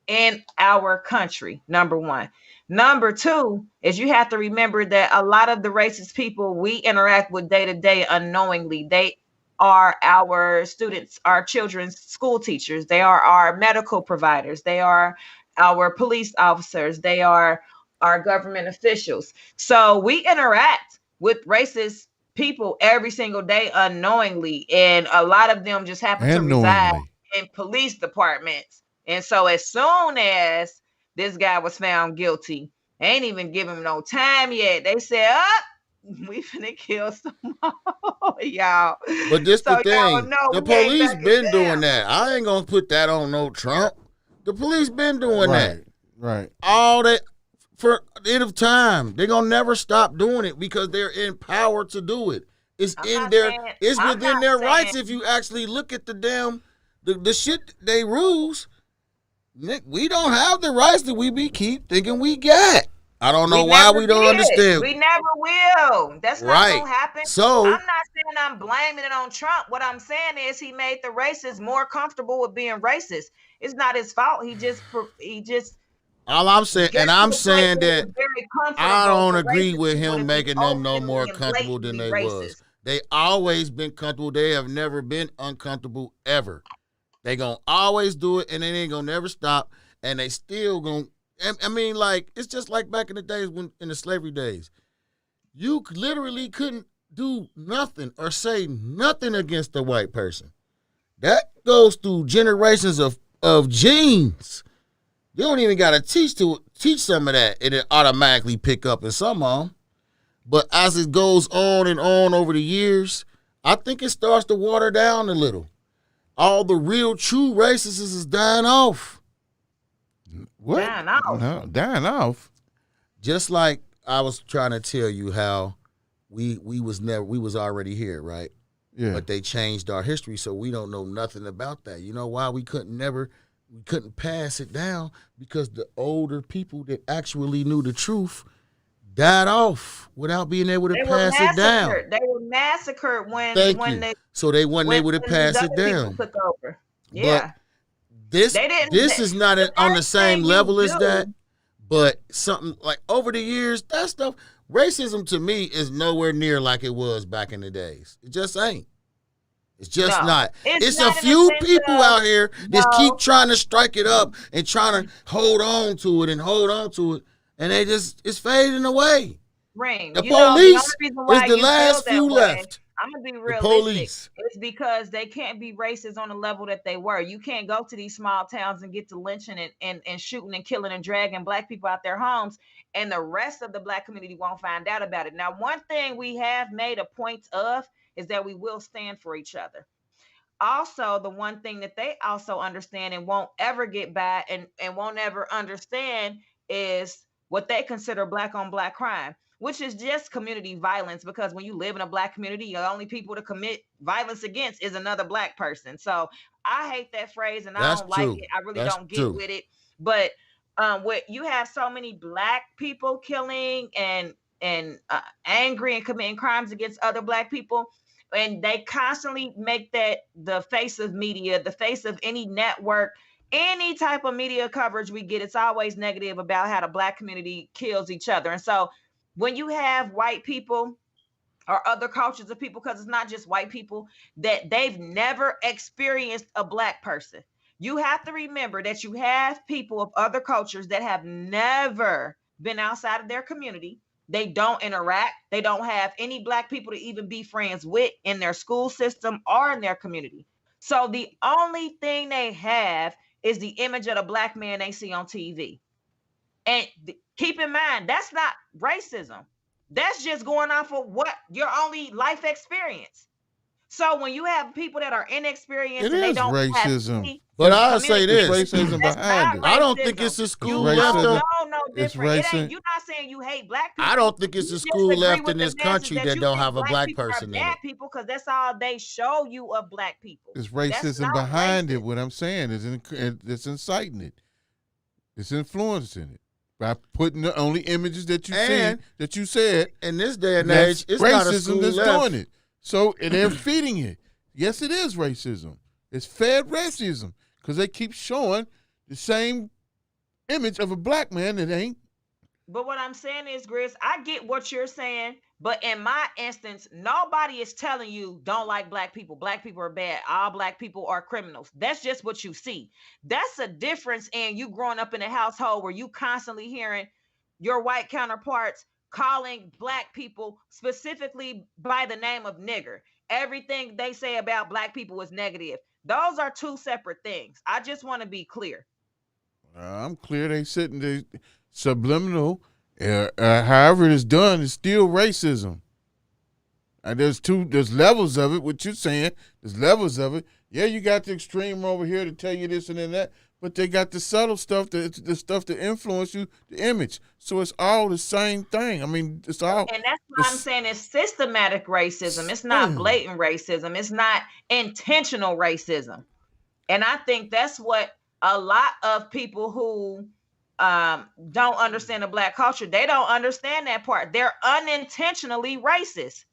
Speaker 5: in our country, number one. Number two is you have to remember that a lot of the racist people we interact with day to day unknowingly, they are our students, our children's school teachers. They are our medical providers. They are our police officers. They are our government officials. So we interact with racist people every single day unknowingly. And a lot of them just happen to reside in police departments. And so as soon as this guy was found guilty, they ain't even give him no time yet. They said, We finna kill some more, y'all.
Speaker 3: But this the
Speaker 5: So y'all
Speaker 3: thing.
Speaker 5: know
Speaker 3: The
Speaker 5: we ain't
Speaker 3: police
Speaker 5: backing
Speaker 3: been doing
Speaker 5: down.
Speaker 3: that. I ain't gonna put that on no Trump. The police been doing that.
Speaker 4: Right.
Speaker 3: All that for the end of time. They're gonna never stop doing it because they're empowered to do it. It's
Speaker 5: I'm
Speaker 3: in
Speaker 5: not
Speaker 3: their
Speaker 5: saying
Speaker 3: it's
Speaker 5: I'm
Speaker 3: within
Speaker 5: not
Speaker 3: their
Speaker 5: saying
Speaker 3: rights if you actually look at the damn the shit they rules. Nick, we don't have the rights that we keep thinking we got. I don't know
Speaker 5: we
Speaker 3: why
Speaker 5: never
Speaker 3: we don't
Speaker 5: did.
Speaker 3: understand.
Speaker 5: We never will. That's not
Speaker 3: Right.
Speaker 5: gonna happen.
Speaker 3: So
Speaker 5: I'm not saying I'm blaming it on Trump. What I'm saying is he made the racists more comfortable with being racist. It's not his fault. He just
Speaker 3: all I'm saying,
Speaker 5: get
Speaker 3: and
Speaker 5: to
Speaker 3: I'm
Speaker 5: a place
Speaker 3: saying
Speaker 5: where
Speaker 3: that
Speaker 5: it's very
Speaker 3: I
Speaker 5: comfortable
Speaker 3: don't
Speaker 5: for
Speaker 3: agree
Speaker 5: racist
Speaker 3: with
Speaker 5: people to
Speaker 3: him
Speaker 5: be
Speaker 3: making them no more
Speaker 5: openly and
Speaker 3: comfortable than
Speaker 5: blatantly
Speaker 3: they was.
Speaker 5: racist.
Speaker 3: They always been comfortable. They have never been uncomfortable ever. They gonna always do it, and they ain't gonna never stop. And they still gonna. I mean, like it's just like back in the days when in the slavery days, you literally couldn't do nothing or say nothing against a white person. That goes through generations of genes. You don't even gotta teach some of that, and it automatically pick up in some of them. But as it goes on and on over the years, I think it starts to water down a little. All the real true racists is dying off.
Speaker 4: What?
Speaker 5: Dying off.
Speaker 4: No, dying off.
Speaker 3: Just like I was trying to tell you how we was already here, right?
Speaker 4: Yeah.
Speaker 3: But they changed our history, so we don't know nothing about that. You know why we couldn't pass it down? Because the older people that actually knew the truth died off without being able to
Speaker 5: They were
Speaker 3: pass it down.
Speaker 5: massacred. They were massacred
Speaker 3: Thank
Speaker 5: when
Speaker 3: you.
Speaker 5: they
Speaker 3: So they wasn't able to
Speaker 5: when these
Speaker 3: pass
Speaker 5: other
Speaker 3: it
Speaker 5: people
Speaker 3: down.
Speaker 5: took over.
Speaker 3: But
Speaker 5: Yeah.
Speaker 3: this
Speaker 5: They didn't.
Speaker 3: this is not
Speaker 5: The
Speaker 3: on the
Speaker 5: first
Speaker 3: same
Speaker 5: thing
Speaker 3: level
Speaker 5: you
Speaker 3: as that.
Speaker 5: do,
Speaker 3: But something like over the years, that stuff, racism to me is nowhere near like it was back in the days. It just ain't. It's just
Speaker 5: no,
Speaker 3: not.
Speaker 5: it's
Speaker 3: It's a
Speaker 5: not in the
Speaker 3: few
Speaker 5: sense
Speaker 3: people
Speaker 5: of
Speaker 3: out here that keep
Speaker 5: no.
Speaker 3: trying to strike it up and trying to hold on to it and hold on to it, and it's fading away.
Speaker 5: Ring.
Speaker 3: The
Speaker 5: You know, the only
Speaker 3: police
Speaker 5: reason
Speaker 3: is
Speaker 5: why
Speaker 3: the
Speaker 5: you feel
Speaker 3: last
Speaker 5: that
Speaker 3: few
Speaker 5: way,
Speaker 3: left.
Speaker 5: I'm gonna be
Speaker 3: The
Speaker 5: realistic,
Speaker 3: police.
Speaker 5: it's because they can't be racist on the level that they were. You can't go to these small towns and get to lynching and shooting and killing and dragging black people out their homes, and the rest of the black community won't find out about it. Now, one thing we have made a point of is that we will stand for each other. Also, the one thing that they also understand and won't ever get by and won't ever understand is what they consider black on black crime, which is just community violence. Because when you live in a black community, the only people to commit violence against is another black person. So I hate that phrase and I
Speaker 3: That's
Speaker 5: don't like
Speaker 3: true.
Speaker 5: it. I really
Speaker 3: That's
Speaker 5: don't get
Speaker 3: true.
Speaker 5: with it. But what you have so many black people killing and angry and committing crimes against other black people, and they constantly make that the face of media, the face of any network, any type of media coverage we get. It's always negative about how the black community kills each other. And so when you have white people or other cultures of people, because it's not just white people, that they've never experienced a black person, you have to remember that you have people of other cultures that have never been outside of their community. They don't interact. They don't have any black people to even be friends with in their school system or in their community. So the only thing they have is the image of the black man they see on TV. And keep in mind, that's not racism. That's just going off of what your only life experience. So when you have people that are inexperienced
Speaker 4: It
Speaker 5: and they
Speaker 4: is
Speaker 5: don't have
Speaker 4: racism.
Speaker 5: any
Speaker 3: But I'll say
Speaker 4: It's
Speaker 5: communication,
Speaker 3: this.
Speaker 4: racism
Speaker 5: that's
Speaker 4: behind
Speaker 5: not
Speaker 4: it.
Speaker 3: I don't think
Speaker 5: racism.
Speaker 3: it's a
Speaker 4: It's
Speaker 3: school
Speaker 5: You
Speaker 3: left
Speaker 5: don't
Speaker 3: on.
Speaker 4: racism.
Speaker 5: know no
Speaker 4: It's
Speaker 5: different. It ain't.
Speaker 4: racist.
Speaker 5: You're not saying you hate black
Speaker 3: I
Speaker 5: people.
Speaker 3: don't think it's
Speaker 5: You
Speaker 3: a school
Speaker 5: disagree
Speaker 3: left
Speaker 5: with
Speaker 3: in
Speaker 5: the
Speaker 3: this
Speaker 5: message
Speaker 3: country
Speaker 5: that
Speaker 3: that
Speaker 5: you
Speaker 3: don't
Speaker 5: think
Speaker 3: have a
Speaker 5: black
Speaker 3: black
Speaker 5: people are
Speaker 3: person in
Speaker 5: bad
Speaker 3: it.
Speaker 5: people because that's all they show you of black people.
Speaker 4: It's
Speaker 5: That's
Speaker 4: racism
Speaker 5: not
Speaker 4: behind it.
Speaker 5: racist.
Speaker 4: What I'm saying is, it's inciting it. It's influencing it by putting the only images that you see
Speaker 3: And
Speaker 4: that you said.
Speaker 3: in this day and
Speaker 4: That's
Speaker 3: age, it's not a
Speaker 4: racism
Speaker 3: school
Speaker 4: that's
Speaker 3: left.
Speaker 4: doing it. So and they're feeding it. Yes, it is racism. It's fed racism because they keep showing the same image of a black man that ain't.
Speaker 5: But what I'm saying is, Grizz, I get what you're saying, but in my instance, nobody is telling you don't like black people. Black people are bad. All black people are criminals. That's just what you see. That's a difference in you growing up in a household where you constantly hearing your white counterparts calling black people specifically by the name of nigger. Everything they say about black people is negative. Those are two separate things. I just want to be clear.
Speaker 4: I'm clear. They sitting there subliminal. However it is done, it's still racism. And there's levels of it. What you're saying, there's levels of it. Yeah, you got the extreme over here to tell you this and then that, but they got the subtle stuff, the stuff to influence you, the image. So it's all the same thing. I mean, it's all.
Speaker 5: And that's what I'm saying. It's systematic racism. It's not blatant racism. It's not intentional racism. And I think that's what a lot of people who don't understand the Black culture, they don't understand that part. They're unintentionally racist.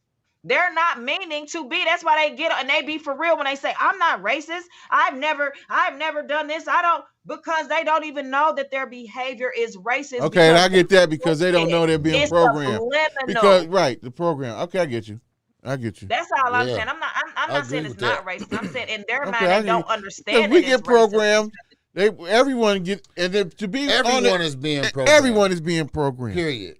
Speaker 5: They're not meaning to be. That's why they get, and they be for real when they say, I'm not racist. I've never done this. Because they don't even know that their behavior is racist.
Speaker 4: Okay, and I get that because they don't know they're being
Speaker 5: it's
Speaker 4: programmed.
Speaker 5: Because
Speaker 4: right, the program. Okay, I get you.
Speaker 5: That's all I'm saying. I'm not saying it's not racist. I'm saying in their mind they don't understand.
Speaker 4: Because we get programmed. Everyone get, and to be
Speaker 3: everyone is being programmed.
Speaker 4: Everyone is being programmed.
Speaker 3: Period.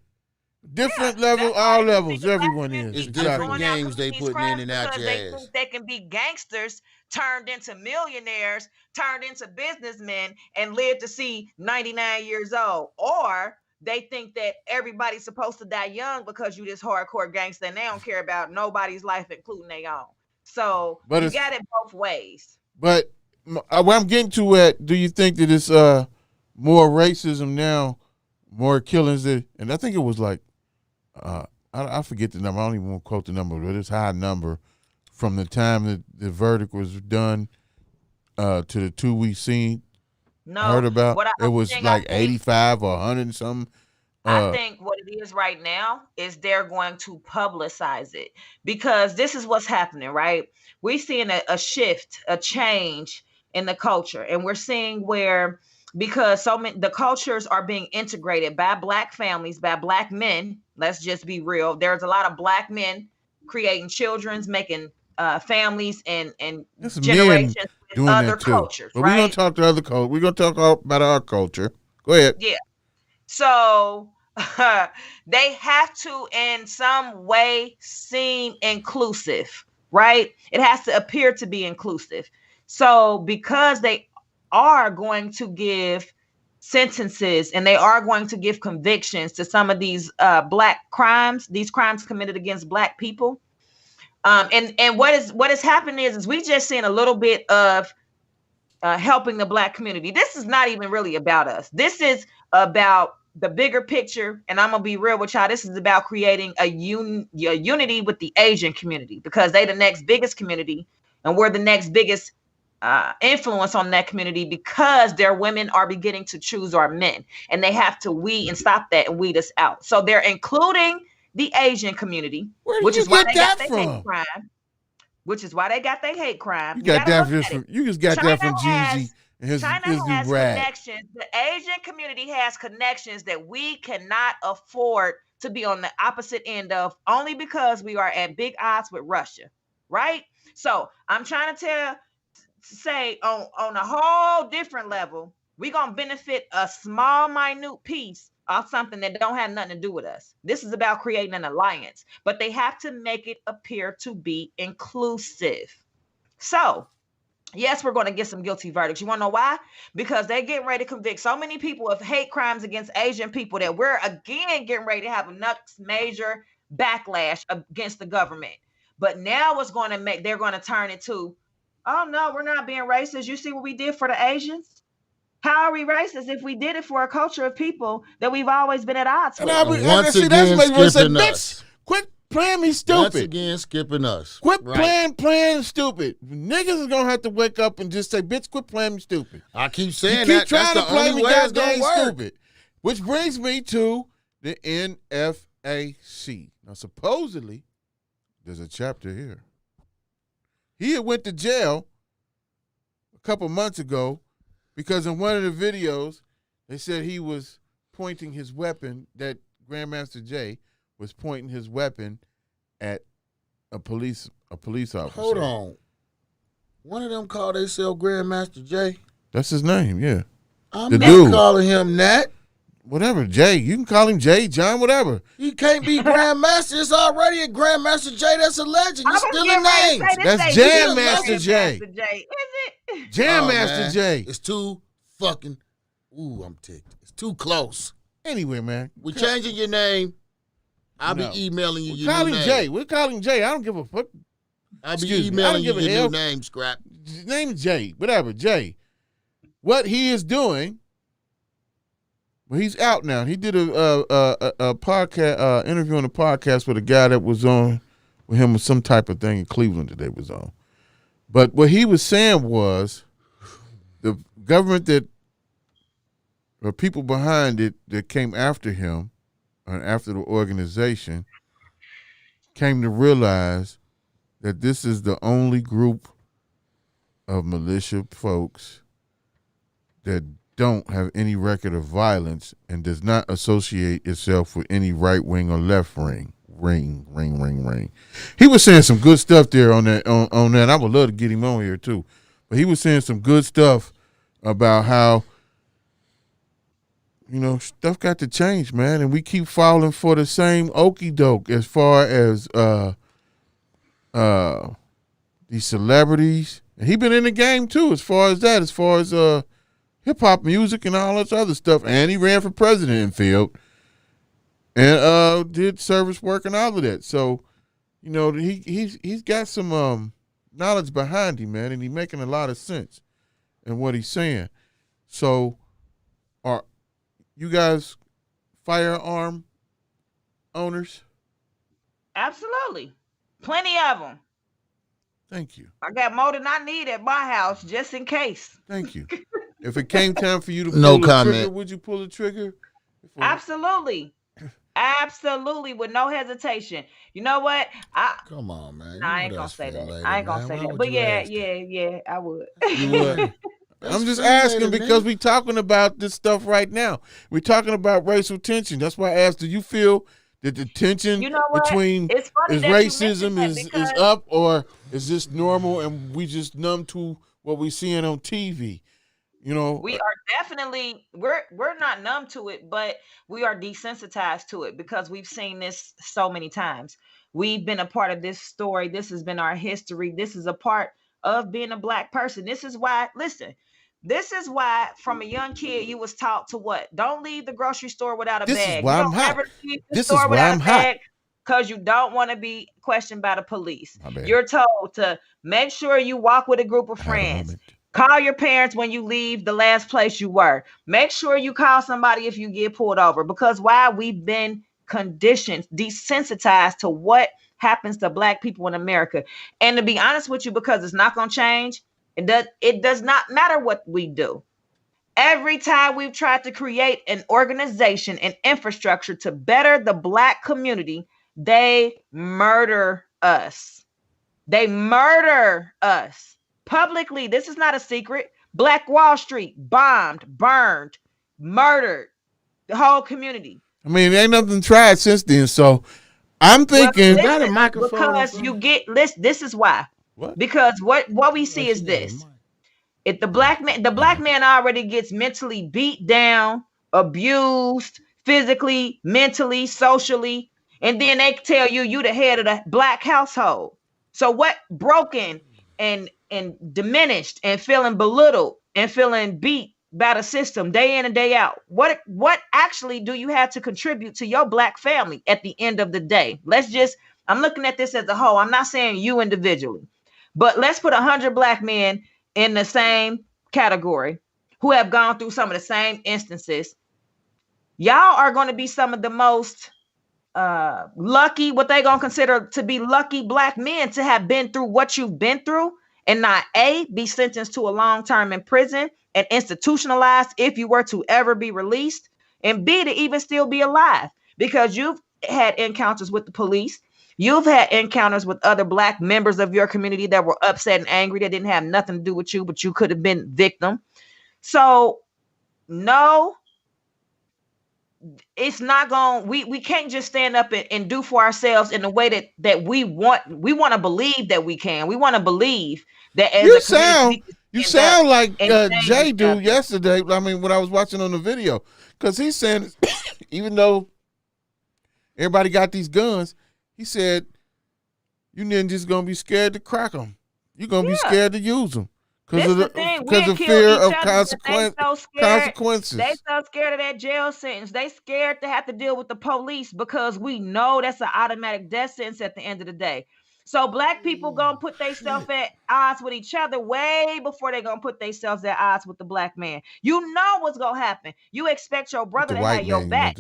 Speaker 4: Different level, all levels. Everyone is.
Speaker 3: It's different games they putting in and out your ass.
Speaker 5: Think they can be gangsters turned into millionaires, turned into businessmen, and live to see 99 years old. Or they think that everybody's supposed to die young because you this hardcore gangster and they don't care about nobody's life, including their own. So you got it both ways.
Speaker 4: But what I'm getting to at, do you think that it's more racism now, more killings, and I think it was like, I forget the number. I don't even want to quote the number, but it's a high number from the time that the verdict was done to the two we seen.
Speaker 5: No,
Speaker 4: heard about it was like 85 or 100 and something.
Speaker 5: I think what it is right now is they're going to publicize it because this is what's happening, right? We're seeing a shift, a change in the culture, and we're seeing where because the cultures are being integrated by Black families, by Black men. Let's just be real. There's a lot of Black men creating children's, making families and generations with other cultures.
Speaker 4: But
Speaker 5: right?
Speaker 4: we're gonna talk to other cultures. We're gonna talk about our culture. Go ahead.
Speaker 5: Yeah. So they have to, in some way, seem inclusive, right? It has to appear to be inclusive. So because they are going to give sentences and they are going to give convictions to some of these Black crimes, these crimes committed against Black people. And what is happening is we just seeing a little bit of helping the Black community. This is not even really about us. This is about the bigger picture. And I'm gonna be real with y'all. This is about creating a unity with the Asian community because they the next biggest community, and we're the next biggest influence on that community because their women are beginning to choose our men, and they have to weed and stop that and weed us out. So they're including the Asian community, which is why they got their hate crime. Which is why they got their hate crime.
Speaker 4: You just got that from Jeezy and his new rag.
Speaker 5: Connections. The Asian community has connections that we cannot afford to be on the opposite end of, only because we are at big odds with Russia, right? So I'm trying to say on a whole different level, we're gonna benefit a small, minute piece of something that don't have nothing to do with us. This is about creating an alliance, but they have to make it appear to be inclusive. So yes, we're going to get some guilty verdicts. You want to know why? Because they get ready to convict so many people of hate crimes against Asian people that we're again getting ready to have a next major backlash against the government. But now what's going to make, they're going to turn it to, oh no, we're not being racist. You see what we did for the Asians? How are we racist if we did it for a culture of people that we've always been at odds with?
Speaker 3: Once again, skipping us.
Speaker 4: Quit playing me stupid.
Speaker 3: Once again, skipping us.
Speaker 4: Quit playing stupid. Niggas is gonna have to wake up and just say, "Bitch, quit playing me stupid."
Speaker 3: I keep saying
Speaker 4: you
Speaker 3: that.
Speaker 4: keep trying
Speaker 3: That's
Speaker 4: to
Speaker 3: the
Speaker 4: play
Speaker 3: only
Speaker 4: me
Speaker 3: way it's
Speaker 4: goddamn
Speaker 3: gonna work.
Speaker 4: stupid. Which brings me to the NFAC. Now, supposedly, there's a chapter here. He had went to jail a couple months ago because in one of the videos, they said he was pointing his weapon, that Grandmaster Jay was pointing his weapon at a police officer.
Speaker 3: Hold on. One of them called themselves Grandmaster Jay.
Speaker 4: That's his name, yeah.
Speaker 3: I'm
Speaker 4: the
Speaker 3: not
Speaker 4: dude.
Speaker 3: calling him that.
Speaker 4: Whatever, Jay. You can call him Jay, John, whatever.
Speaker 3: He can't be Grandmaster. It's already a Grandmaster Jay. That's a legend. You're stealing names.
Speaker 4: That's Jam Master Jay.
Speaker 5: Is it?
Speaker 4: Jam Master Jay.
Speaker 3: It's too fucking, I'm ticked. It's too close.
Speaker 4: Anyway, man.
Speaker 3: We're changing your name I'll
Speaker 4: No.
Speaker 3: be emailing you
Speaker 4: We're
Speaker 3: your
Speaker 4: calling
Speaker 3: new
Speaker 4: Jay.
Speaker 3: name.
Speaker 4: We're calling Jay. I don't give a fuck.
Speaker 3: I'll
Speaker 4: Excuse
Speaker 3: be
Speaker 4: me. I
Speaker 3: emailing
Speaker 4: don't
Speaker 3: you
Speaker 4: give a
Speaker 3: your
Speaker 4: hell.
Speaker 3: new name, Scrap.
Speaker 4: His name is Jay. Whatever, Jay. What he is doing, well, he's out now. He did a podcast interview on a podcast with a guy that was on with him with some type of thing in Cleveland that they was on. But what he was saying was the government that or people behind it that came after him and after the organization came to realize that this is the only group of militia folks that don't have any record of violence and does not associate itself with any right wing or left wing. Ring. He was saying some good stuff there on that. On that, I would love to get him on here too. But he was saying some good stuff about how, you know, stuff got to change, man, and we keep falling for the same okie doke as far as these celebrities. And he been in the game too, as far as hip hop music and all this other stuff. And he ran for president in field and did service work and all of that. So, you know, he's got some knowledge behind him, man, and he's making a lot of sense in what he's saying. So, are you guys firearm owners?
Speaker 5: Absolutely. Plenty of them.
Speaker 4: Thank you.
Speaker 5: I got more than I need at my house just in case.
Speaker 4: Thank you. If it came time for you to
Speaker 3: No
Speaker 4: pull the
Speaker 3: comment.
Speaker 4: trigger, would you pull the trigger?
Speaker 5: Absolutely. Absolutely, with no hesitation. You know what?
Speaker 3: Come on, man.
Speaker 5: I ain't gonna say that. I ain't gonna say that. But yeah, I would.
Speaker 3: You would.
Speaker 4: I'm just
Speaker 3: free
Speaker 4: asking
Speaker 3: lady,
Speaker 4: because
Speaker 3: man.
Speaker 4: we talking about this stuff right now. We're talking about racial tension. That's why I asked, do you feel that the tension
Speaker 5: You know what?
Speaker 4: between
Speaker 5: It's funny
Speaker 4: is
Speaker 5: that you
Speaker 4: racism
Speaker 5: mentioned that
Speaker 4: is
Speaker 5: because-
Speaker 4: up, or is this normal and we just numb to what we seeing on TV? You know,
Speaker 5: We are definitely we're not numb to it, but we are desensitized to it because we've seen this so many times. We've been a part of this story. This has been our history. This is a part of being a black person. This is why, listen, this is why from a young kid you was taught to what? Don't leave the grocery store without a
Speaker 4: This is
Speaker 5: bag.
Speaker 4: why
Speaker 5: You
Speaker 4: I'm
Speaker 5: don't
Speaker 4: hot.
Speaker 5: ever leave the
Speaker 4: This is
Speaker 5: store
Speaker 4: why
Speaker 5: without
Speaker 4: I'm
Speaker 5: a
Speaker 4: hot.
Speaker 5: bag because you don't want to be questioned by the police.
Speaker 4: My bad.
Speaker 5: You're told to make sure you walk with a group of
Speaker 4: I had a
Speaker 5: friends.
Speaker 4: moment.
Speaker 5: Call your parents when you leave the last place you were. Make sure you call somebody if you get pulled over, because why? We've been conditioned, desensitized to what happens to black people in America. And to be honest with you, because it's not going to change, it does not matter what we do. Every time we've tried to create an organization and infrastructure to better the black community, they murder us. They murder us. Publicly, this is not a secret. Black Wall Street bombed, burned, murdered the whole community.
Speaker 4: I mean, ain't nothing tried since then. So I'm thinking,
Speaker 5: Well,
Speaker 3: got a
Speaker 5: listen,
Speaker 3: microphone or
Speaker 5: because
Speaker 3: something?
Speaker 5: you get this is why.
Speaker 4: What?
Speaker 5: Because what we see is this. If the black man already gets mentally beat down, abused, physically, mentally, socially, and then they tell you the head of the black household. So what broken and diminished and feeling belittled and feeling beat by the system day in and day out, what actually do you have to contribute to your black family at the end of the day? I'm looking at this as a whole. I'm not saying you individually, but let's put 100 black men in the same category who have gone through some of the same instances. Y'all are going to be some of the most lucky, what they gonna consider to be lucky black men to have been through what you've been through, and not A, be sentenced to a long term in prison and institutionalized if you were to ever be released, and B, to even still be alive, because you've had encounters with the police. You've had encounters with other black members of your community that were upset and angry that didn't have nothing to do with you, but you could have been victim. So no, it's not going, we can't just stand up and do for ourselves in the way that we want to believe that we can. We want to believe that as
Speaker 4: you
Speaker 5: a community,
Speaker 4: sound like
Speaker 5: and
Speaker 4: Jay
Speaker 5: change
Speaker 4: do
Speaker 5: stuff.
Speaker 4: yesterday. I mean, when I was watching on the video, because he's saying, even though everybody got these guns, he said, you ninjas gonna be scared to crack them. You're gonna be scared to use them
Speaker 5: This the thing. We
Speaker 4: Because of
Speaker 5: kill
Speaker 4: fear
Speaker 5: each
Speaker 4: of
Speaker 5: other, but
Speaker 4: consequences.
Speaker 5: They so scared of that jail sentence. They scared to have to deal with the police because we know that's an automatic death sentence at the end of the day. So black people gonna put themselves at odds with each other way before they gonna put themselves at odds with the black man. You know what's gonna happen. You expect your brother to have your back,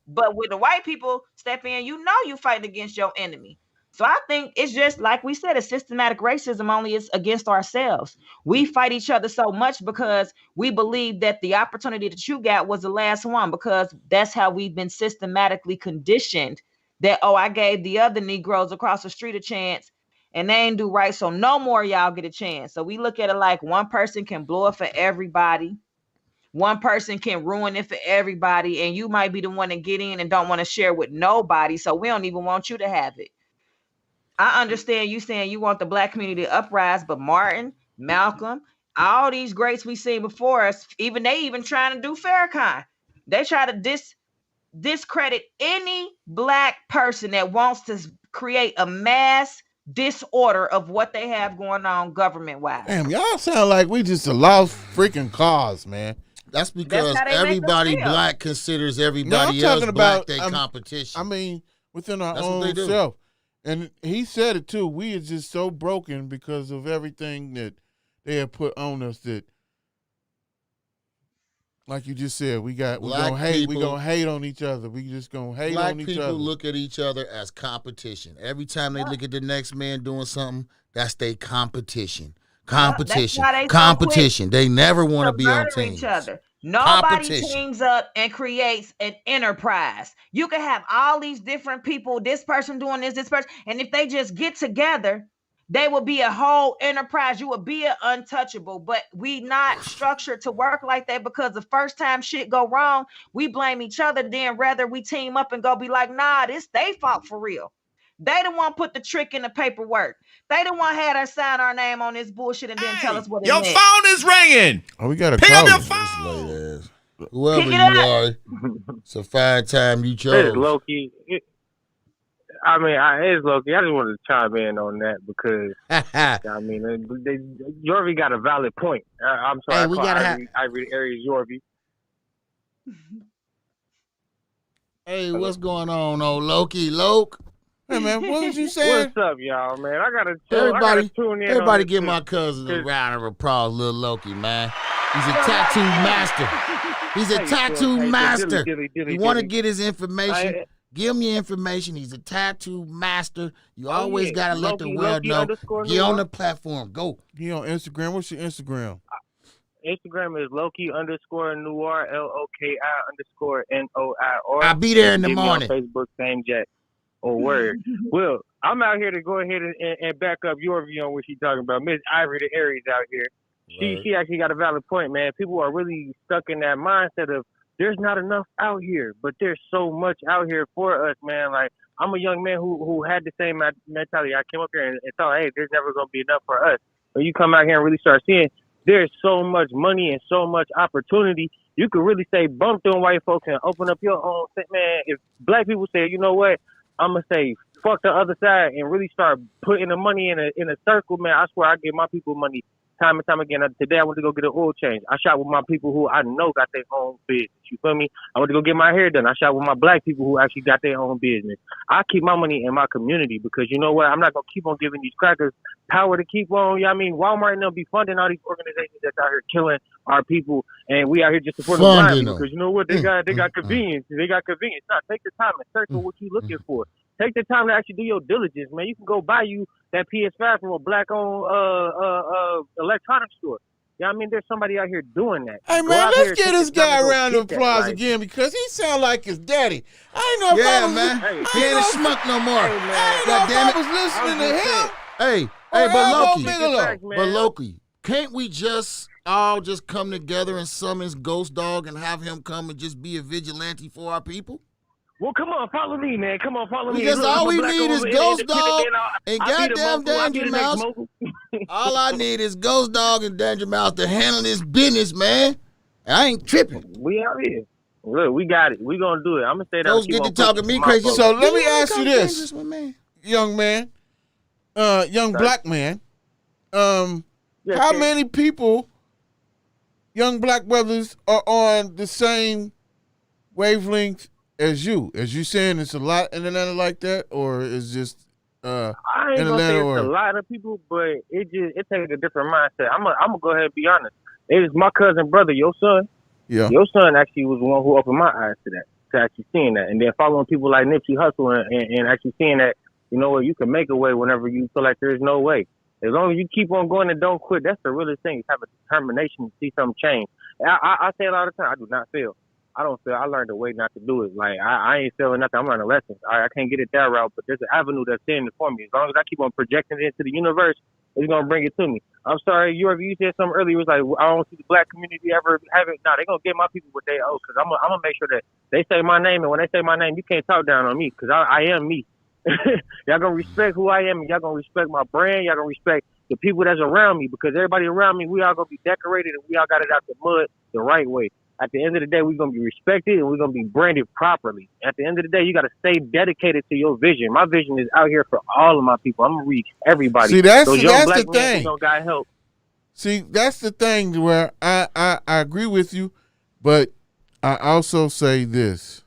Speaker 5: but with the white people step in, you know you fighting against your enemy. So I think it's just like we said, a systematic racism only is against ourselves. We fight each other so much because we believe that the opportunity that you got was the last one, because that's how we've been systematically conditioned that, oh, I gave the other Negroes across the street a chance and they ain't do right. So no more y'all get a chance. So we look at it like one person can blow it for everybody. One person can ruin it for everybody. And you might be the one to get in and don't want to share with nobody. So we don't even want you to have it. I understand you saying you want the black community to uprise, but Martin, Malcolm, all these greats we seen before us, they even trying to do Farrakhan. They try to discredit any black person that wants to create a mass disorder of what they have going on government-wise.
Speaker 4: Damn, y'all sound like we just a lost freaking cause, man.
Speaker 3: That's because everybody black considers everybody else black their competition.
Speaker 4: I mean, within our own self. And he said it too. We are just so broken because of everything that they have put on us that, like you just said, we're gonna hate on each other. We just gonna hate on each other.
Speaker 3: Black people look at each other as competition. Every time they look at the next man doing something, that's their competition. Competition. They never want to be on teams.
Speaker 5: Each other. Nobody teams up and creates an enterprise. You can have all these different people, this person doing this person, and if they just get together, they will be a whole enterprise. You will be an untouchable, but we not structured to work like that, because the first time shit go wrong, we blame each other. Then rather we team up and go be like, nah, this they fault for real. They the one put the trick in the paperwork. They the one had us sign our name on this bullshit and then tell us what it meant.
Speaker 2: Your phone is ringing.
Speaker 4: Oh, we got to
Speaker 2: pick up your
Speaker 3: phone. Whoever you are, it's a fine time you chose.
Speaker 7: It's low-key. It's low-key. I just wanted to chime in on that because, I mean, Yorvie got a valid point. I'm sorry.
Speaker 3: Hey, we got to have
Speaker 7: Ivory Aries Yorvie.
Speaker 3: Hey, what's going on, old Loki? Loke?
Speaker 4: Hey, man, what did you say?
Speaker 7: What's up, y'all, man? I got to tune in.
Speaker 3: Everybody give my cousin a round of applause, little Loki, man. He's a tattoo master. He's a tattoo master. You want to get his information? Give him your information. He's a tattoo master. You always got to let the world know. Get on the platform. Go.
Speaker 4: He on Instagram. What's your Instagram?
Speaker 7: Instagram is Loki_Noir, LOKI_NOIR.
Speaker 3: I'll be there in the morning.
Speaker 7: On Facebook, same Jack. Or word. Well, I'm out here to go ahead and back up your view on what she's talking about. Miss Ivory the Aries out here. She actually got a valid point, man. People are really stuck in that mindset of there's not enough out here, but there's so much out here for us, man. Like, I'm a young man who had the same mentality. I came up here and thought, hey, there's never going to be enough for us. When you come out here and really start seeing there's so much money and so much opportunity, you could really say bump them white folks and open up your own thing, man. If black people say, you know what, I'm going to say fuck the other side and really start putting the money in a circle, man. I swear I give my people money time and time again. Today I went to go get an oil change. I shot with my people who I know got their own business. You feel me? I went to go get my hair done. I shot with my black people who actually got their own business. I keep my money in my community because you know what? I'm not going to keep on giving these crackers power to keep on. You know what I mean? Walmart and them be funding all these organizations that's out here killing our people, and we out here just supporting blind people because you know what? They got convenience. They got convenience. Now, take the time and search for what you're looking for. Take the time to actually do your diligence, man. You can go buy you that PS5 from a black-owned electronics store. Yeah, I mean, there's somebody out here doing that.
Speaker 4: Hey, man, let's get this guy a round of applause again because he sound like his daddy. I ain't know if I was
Speaker 3: man. He ain't a schmuck no more.
Speaker 4: I was listening to him.
Speaker 3: Hey, but Loki, can't we just all just come together and summon Ghost Dog and have him come and just be a vigilante for our people?
Speaker 7: Well, come on, follow me, man. Come on, follow me.
Speaker 3: Because all we need is Ghost Dog and goddamn Danger Mouse. All I need is Ghost Dog and Danger Mouse to handle this business, man. I ain't tripping.
Speaker 7: We out here. Look, we got it. We gonna do it. I'm gonna say that.
Speaker 3: Those get to talking me crazy.
Speaker 4: So let me ask you this, young man, young black man. how many people, young black brothers, are on the same wavelength as you? As you saying it's a lot in Atlanta like that, or is just
Speaker 7: I ain't
Speaker 4: in
Speaker 7: gonna say
Speaker 4: Atlanta,
Speaker 7: it's a
Speaker 4: or
Speaker 7: lot of people, but it takes a different mindset. I'm gonna go ahead and be honest. It is my cousin brother, your son.
Speaker 4: yeah.
Speaker 7: Your son actually was the one who opened my eyes to that, to actually seeing that, and then following people like Nipsey Hussle and actually seeing that, you know what, you can make a way whenever you feel like there's no way. As long as you keep on going and don't quit, that's the realest thing. Have a determination to see something change. I say it all the time. I do not fail. I don't fail. I learned a way not to do it. Like I ain't failing nothing. I'm learning lessons. I can't get it that route, but there's an avenue that's in it for me. As long as I keep on projecting it into the universe, it's gonna bring it to me. I'm sorry, you said something earlier. It was like I don't see the black community ever have it. Nah, they gonna get my people what they owe. Cause I'm gonna make sure that they say my name, and when they say my name, you can't talk down on me. Cause I am me. Y'all gonna respect who I am, and y'all gonna respect my brand. Y'all gonna respect the people that's around me, because everybody around me, we all gonna be decorated, and we all got it out the mud the right way. At the end of the day, we're gonna be respected, and we're gonna be branded properly. At the end of the day, you gotta stay dedicated to your vision. My vision is out here for all of my people. I'm gonna reach everybody.
Speaker 4: See, that's
Speaker 7: Those young
Speaker 4: the
Speaker 7: black men
Speaker 4: thing.
Speaker 7: who don't got help.
Speaker 4: See, that's the thing where I agree with you, but I also say this.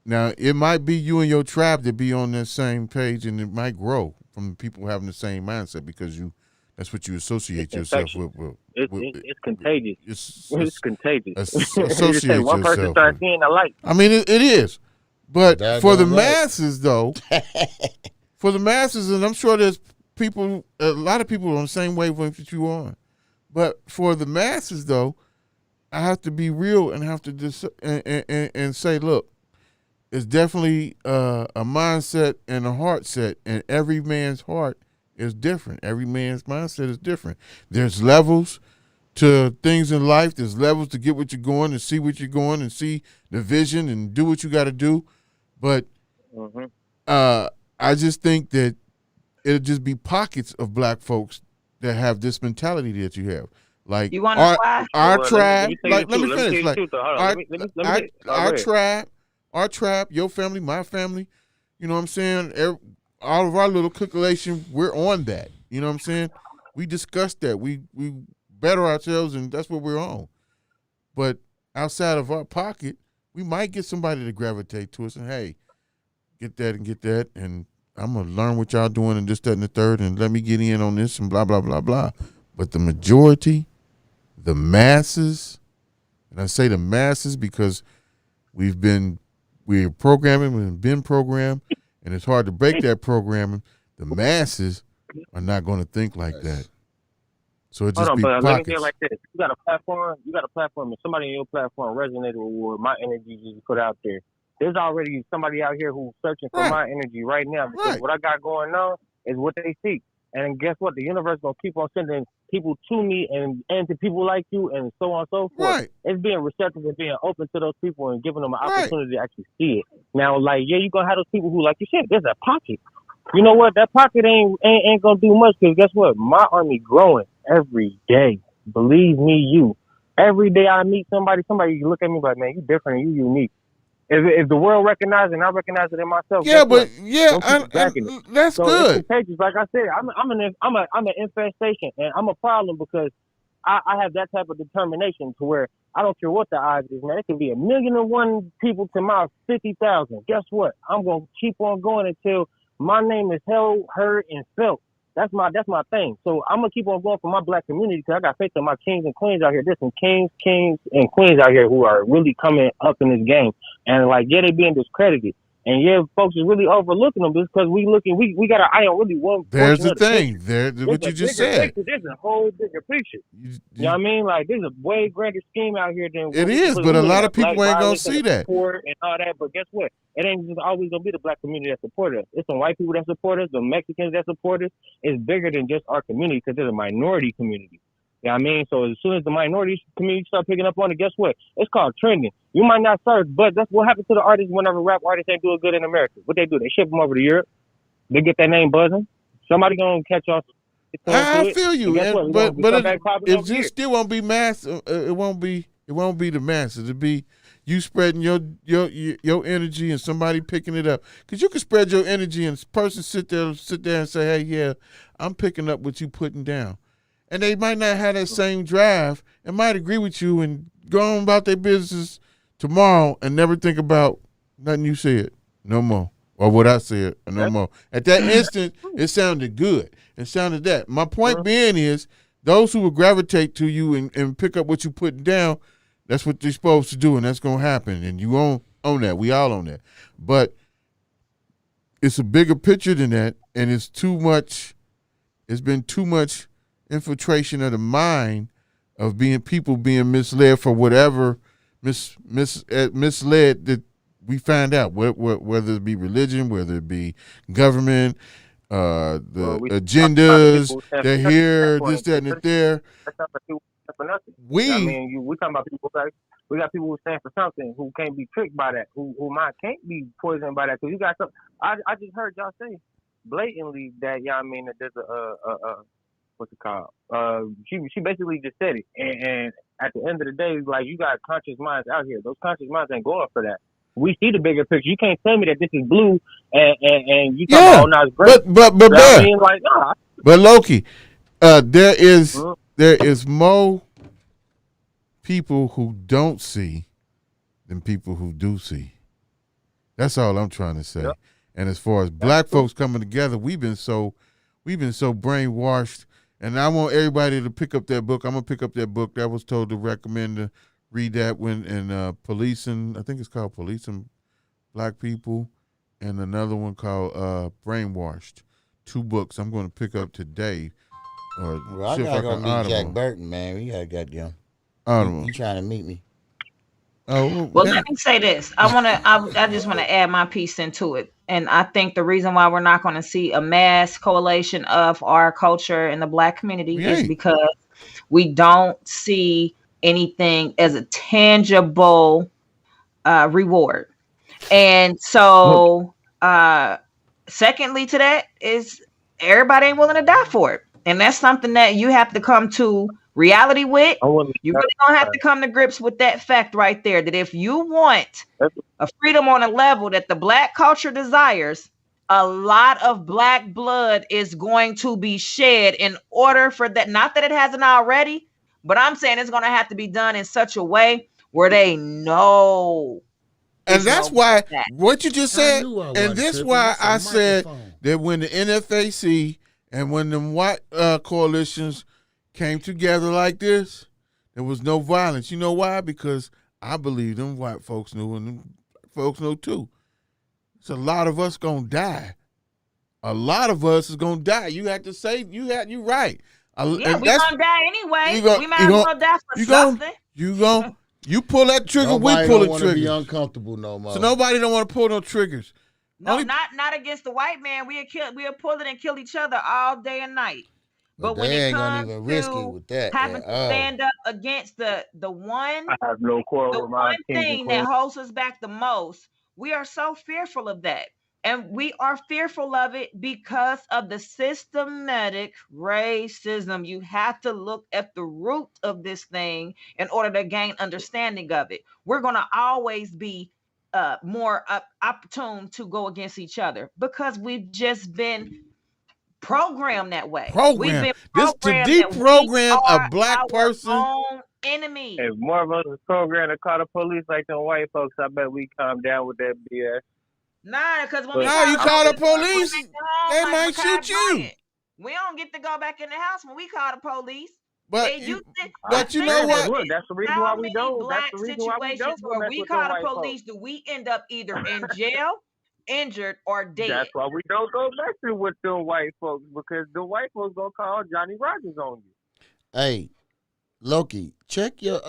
Speaker 4: Now, it might be you and your tribe that be on that same page, and it might grow from people having the same mindset, because that's what you associate yourself with.
Speaker 7: It's contagious. It's contagious.
Speaker 4: Associate
Speaker 7: one person
Speaker 4: yourself
Speaker 7: starts
Speaker 4: with.
Speaker 7: seeing the light.
Speaker 4: I mean, it is. But
Speaker 3: That's
Speaker 4: for the
Speaker 3: right.
Speaker 4: masses, though, for the masses, and I'm sure there's people, a lot of people on the same wavelength that you are. But for the masses, though, I have to be real and have to and say, look, it's definitely a mindset and a heart set, and every man's heart is different. Every man's mindset is different. There's levels to things in life. There's levels to get what you're going and see what you're going and see the vision and do what you got to do. But I just think that it'll just be pockets of black folks that have this mentality that you have. Like
Speaker 5: You want to know why?
Speaker 4: our
Speaker 7: Well,
Speaker 4: tribe,
Speaker 7: let me
Speaker 4: let me finish. Like our tribe, our tribe, your family, my family, you know what I'm saying? All of our little calculation, we're on that. You know what I'm saying? We discuss that. We better ourselves, and that's what we're on. But outside of our pocket, we might get somebody to gravitate to us and, hey, get that, and I'm going to learn what y'all doing and this, that, and the third, and let me get in on this and blah, blah, blah, blah. But the majority, the masses, and I say the masses because we're programming, we've been programmed, and it's hard to break that programming. The masses are not going to think like that. So it just
Speaker 7: Hold on,
Speaker 4: be
Speaker 7: but let me
Speaker 4: pockets.
Speaker 7: say it like this. You got a platform, and somebody on your platform resonated with my energy you put out there. There's already somebody out here who's searching for my energy right now, because what I got going on is what they seek. And guess what? The universe gonna keep on sending people to me and to people like you, and so on and so forth.
Speaker 4: Right.
Speaker 7: It's being receptive and being open to those people and giving them an opportunity to actually see it. Now, like, yeah, you're gonna have those people who, like you said, there's a pocket. You know what? That pocket ain't gonna do much, because guess what? My army growing every day. Believe me, you. Every day I meet somebody look at me like, man, you different and you unique. If the world recognizes it and I recognize it in myself,
Speaker 4: Yeah, but that's
Speaker 7: so
Speaker 4: good.
Speaker 7: it's contagious. Like I said, I'm an infestation, and I'm a problem because I have that type of determination to where I don't care what the odds is, man. It can be 1,000,001 people to my 50,000. Guess what? I'm gonna keep on going until my name is held, heard, and felt. That's my thing. So I'm gonna keep on going for my black community, because I got faith in my kings and queens out here. There's some kings and queens out here who are really coming up in this game, and like, yeah, they being discredited, and yeah, folks is really overlooking them because we got our eye on really one.
Speaker 4: There's the thing. There's what you just said.
Speaker 7: Picture. There's a whole bigger picture. You know what I mean? Like, there's a way grander scheme out here than
Speaker 4: it is, but a lot of people ain't gonna see that.
Speaker 7: And all that, but guess what? It ain't just always gonna be the black community that support us. It's some white people that support us, the Mexicans that support us. It's bigger than just our community, because it's a minority community. You know what I mean? So as soon as the minority community start picking up on it, guess what? It's called trending. You might not search, but that's what happens to the artists whenever rap artists ain't doing good in America. What they do? They ship them over to Europe. They get their name buzzing. Somebody gonna catch on.
Speaker 4: I feel you, but it
Speaker 7: just
Speaker 4: still won't be mass. It won't be the masses. It'll be you spreading your energy and somebody picking it up. Because you can spread your energy and a person sit there and say, hey, yeah, I'm picking up what you putting down. and they might not have that same drive and might agree with you and go on about their business tomorrow and never think about nothing you said no more or what I said no more. At that instant, it sounded good. It sounded that. My point being is those who will gravitate to you and pick up what you're putting down, that's what they're supposed to do, and that's going to happen. And you own that. We all own that. But it's a bigger picture than that, and it's too much. It's been too much infiltration of the mind of people being misled for whatever misled that we find out, whether it be religion, whether it be government, the agendas, they're here, this, that, and the there.
Speaker 7: We talking about people like we got people who stand for something who can't be tricked by that, who mind can't be poisoned by that. Because you got some. I just heard y'all say blatantly that that there's a what's it called? She basically just said it, and at the end of the day, like you got conscious minds out here. Those conscious minds ain't going for that. We see the bigger picture. You can't tell me that this is blue and you talking about now it's great.
Speaker 4: But Loki, there is more people who don't see than people who do see. That's all I'm trying to say. Yep. And as far as black folks coming together, we've been so brainwashed. And I want everybody to pick up that book. I'm gonna pick up that book. That was told to recommend to read that when in Policing. I think it's called Policing Black People, and another one called Brainwashed. 2 books I'm going to pick up today.
Speaker 3: I gotta go meet Jack Burton, man. We gotta get them. You trying to meet me?
Speaker 5: Well, let me say this. I just want to add my piece into it. And I think the reason why we're not going to see a mass coalition of our culture in the black community is because we don't see anything as a tangible reward. And so, secondly to that is everybody ain't willing to die for it. And that's something that you have to come to reality with. You're really gonna have to come to grips with that fact right there, that if you want a freedom on a level that the black culture desires, a lot of black blood is going to be shed in order for that. Not that it hasn't already, but I'm saying it's gonna have to be done in such a way where they know.
Speaker 4: And that's why what you just said, and this is why I said that when the NFAC and when the white coalitions came together like this, there was no violence. You know why? Because I believe them white folks knew, and them folks know too. It's a lot of us gonna die. A lot of us is gonna die. You have to say you right.
Speaker 5: Yeah, we gonna die anyway. We might as well die for something.
Speaker 4: You pull that trigger,
Speaker 3: nobody
Speaker 4: we pull the
Speaker 3: trigger.
Speaker 4: trigger.
Speaker 3: Be uncomfortable no more.
Speaker 4: So nobody don't want to pull no triggers.
Speaker 5: No, not against the white man. We'll pull it and kill each other all day and night. But when it comes to having to stand up against the one,
Speaker 7: I have no quarrel with my
Speaker 5: thing that holds us back the most, we are so fearful of that. And we are fearful of it because of the systematic racism. You have to look at the root of this thing in order to gain understanding of it. We're going to always be more opportune to go against each other because we've just been programmed that way. We've been programmed
Speaker 4: to deprogram a black person.
Speaker 5: Own enemy.
Speaker 7: If more of us was programmed to call the police like them white folks, I bet we calm down with that BS.
Speaker 5: Nah, because when
Speaker 4: you call the police, they might shoot you.
Speaker 5: We don't get to go back in the house when we call the police.
Speaker 4: But you know what?
Speaker 7: That's the reason why we don't. That's the reason why we don't.
Speaker 5: Where we call the police, do we end up either in jail, injured, or dead?
Speaker 7: That's why we don't go back to with the white folks, because the white folks gonna call Johnny Rogers on you.
Speaker 3: Hey, Loki, check your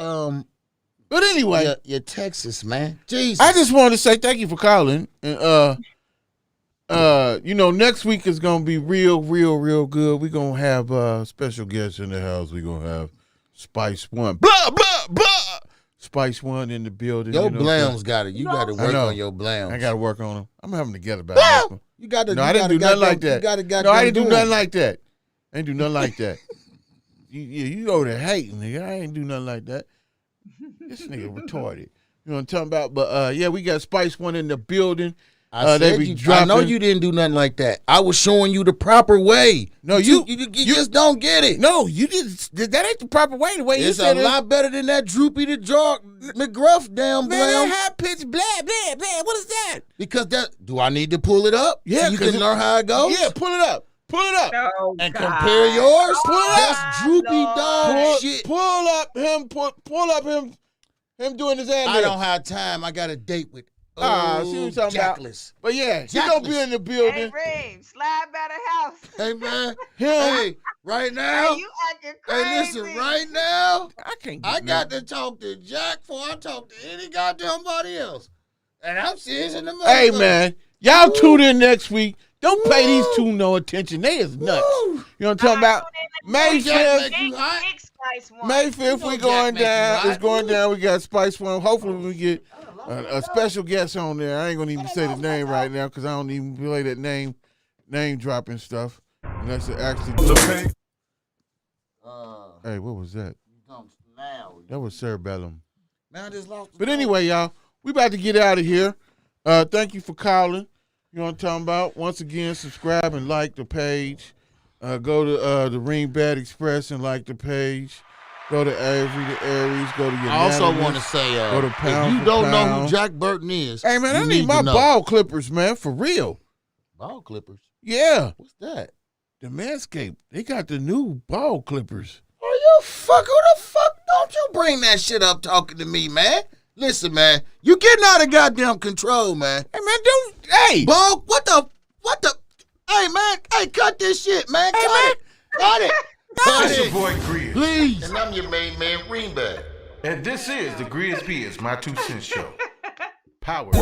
Speaker 4: But anyway,
Speaker 3: your Texas, man. Jesus.
Speaker 4: I just wanted to say thank you for calling. And next week is gonna be real good. We're gonna have special guests in the house. We're gonna have Spice One. Blah, blah, blah. Spice One in the building.
Speaker 3: Your blams got it. You gotta work on your blams.
Speaker 4: I gotta work on them. I'm having to get about it.
Speaker 3: You gotta.
Speaker 4: No, I didn't do nothing like that. No, I didn't do nothing like that. I ain't do nothing like that. You know the hating, nigga. I ain't do nothing like that. This nigga retarded. You know what I'm talking about? But we got Spice One in the building.
Speaker 3: I know you didn't do nothing like that. I was showing you the proper way.
Speaker 4: No,
Speaker 3: you just don't get it.
Speaker 4: No, you didn't. That ain't the proper way. The way
Speaker 3: It's
Speaker 4: you said
Speaker 3: a lot better than that droopy the jaw McGruff damn
Speaker 4: Man,
Speaker 3: blam.
Speaker 4: that high pitch blah blah blah. What is that?
Speaker 3: Because do I need to pull it up?
Speaker 4: Yeah,
Speaker 3: so you can learn how it goes.
Speaker 4: Yeah, pull it up. Pull it up.
Speaker 5: Oh,
Speaker 3: And
Speaker 5: God.
Speaker 3: compare yours.
Speaker 4: Pull it up.
Speaker 3: That's droopy dog shit.
Speaker 4: Pull up him doing his ad.
Speaker 3: I don't have time. I got a date with.
Speaker 4: See what you're talking
Speaker 3: Jackless.
Speaker 4: about. But yeah, he gonna be in the building.
Speaker 5: Hey, Reem, slide by the house.
Speaker 3: Hey man. Hey, right now.
Speaker 5: Hey, you acting crazy.
Speaker 3: Hey, listen, right now.
Speaker 4: I
Speaker 3: got to talk to Jack before I talk to any goddamn body else. And I'm serious in the motherfucker.
Speaker 4: Hey man, y'all tune in next week. Don't pay these two no attention. They is nuts. You know what I'm talking about? May 5th. May 5th, we going down. It's going down. We got Spice One. Hopefully we get a special guest on there. I ain't gonna even say the name right now because I don't even play that name dropping stuff unless it actually do it. Hey, what was that? That was cerebellum.
Speaker 3: Man, I just lost.
Speaker 4: But anyway, y'all, we about to get out of here. Thank you for calling. You know what I'm talking about? Once again, subscribe and like the page. Go to the Ringbad Express and like the page. Go to Avery, the Aries. Go to Unanimous.
Speaker 3: I also want to say,
Speaker 4: go to Pound
Speaker 3: if you
Speaker 4: for
Speaker 3: don't know
Speaker 4: Pound.
Speaker 3: who Jack Burton is,
Speaker 4: Hey, man, I
Speaker 3: you
Speaker 4: need my
Speaker 3: to know.
Speaker 4: ball clippers, man, for real.
Speaker 3: Ball clippers?
Speaker 4: Yeah.
Speaker 3: What's that?
Speaker 4: The Manscaped. They got the new ball clippers.
Speaker 3: Are you who the fuck? Don't you bring that shit up talking to me, man. Listen, man, you getting out of goddamn control, man.
Speaker 4: Hey, man, hey.
Speaker 3: Ball, what the, hey, man, hey, cut this shit, man.
Speaker 4: Hey,
Speaker 3: Cut
Speaker 4: man.
Speaker 3: it. Cut it. Cut
Speaker 2: It's your
Speaker 3: it.
Speaker 2: boy Grizz.
Speaker 3: Please.
Speaker 1: And I'm your main man, Ringbad.
Speaker 2: And this is the GRIZZBIZMY My 2 Cents Show. Powered.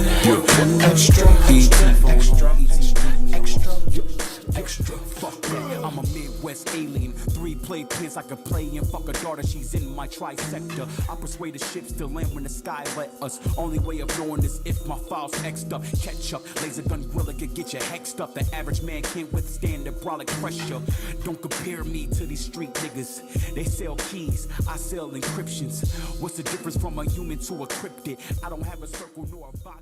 Speaker 1: Extra,
Speaker 8: fuck that. I'm a Midwest alien. 3 play pins I can play and fuck a daughter, she's in my trisector. I persuade the ships to land when the sky let us. Only way of knowing is if my file's X'd up. Catch up, laser gun gorilla could get you hexed up. The average man can't withstand the brolic pressure. Don't compare me to these street niggas. They sell keys, I sell encryptions. What's the difference from a human to a cryptid? I don't have a circle nor a box.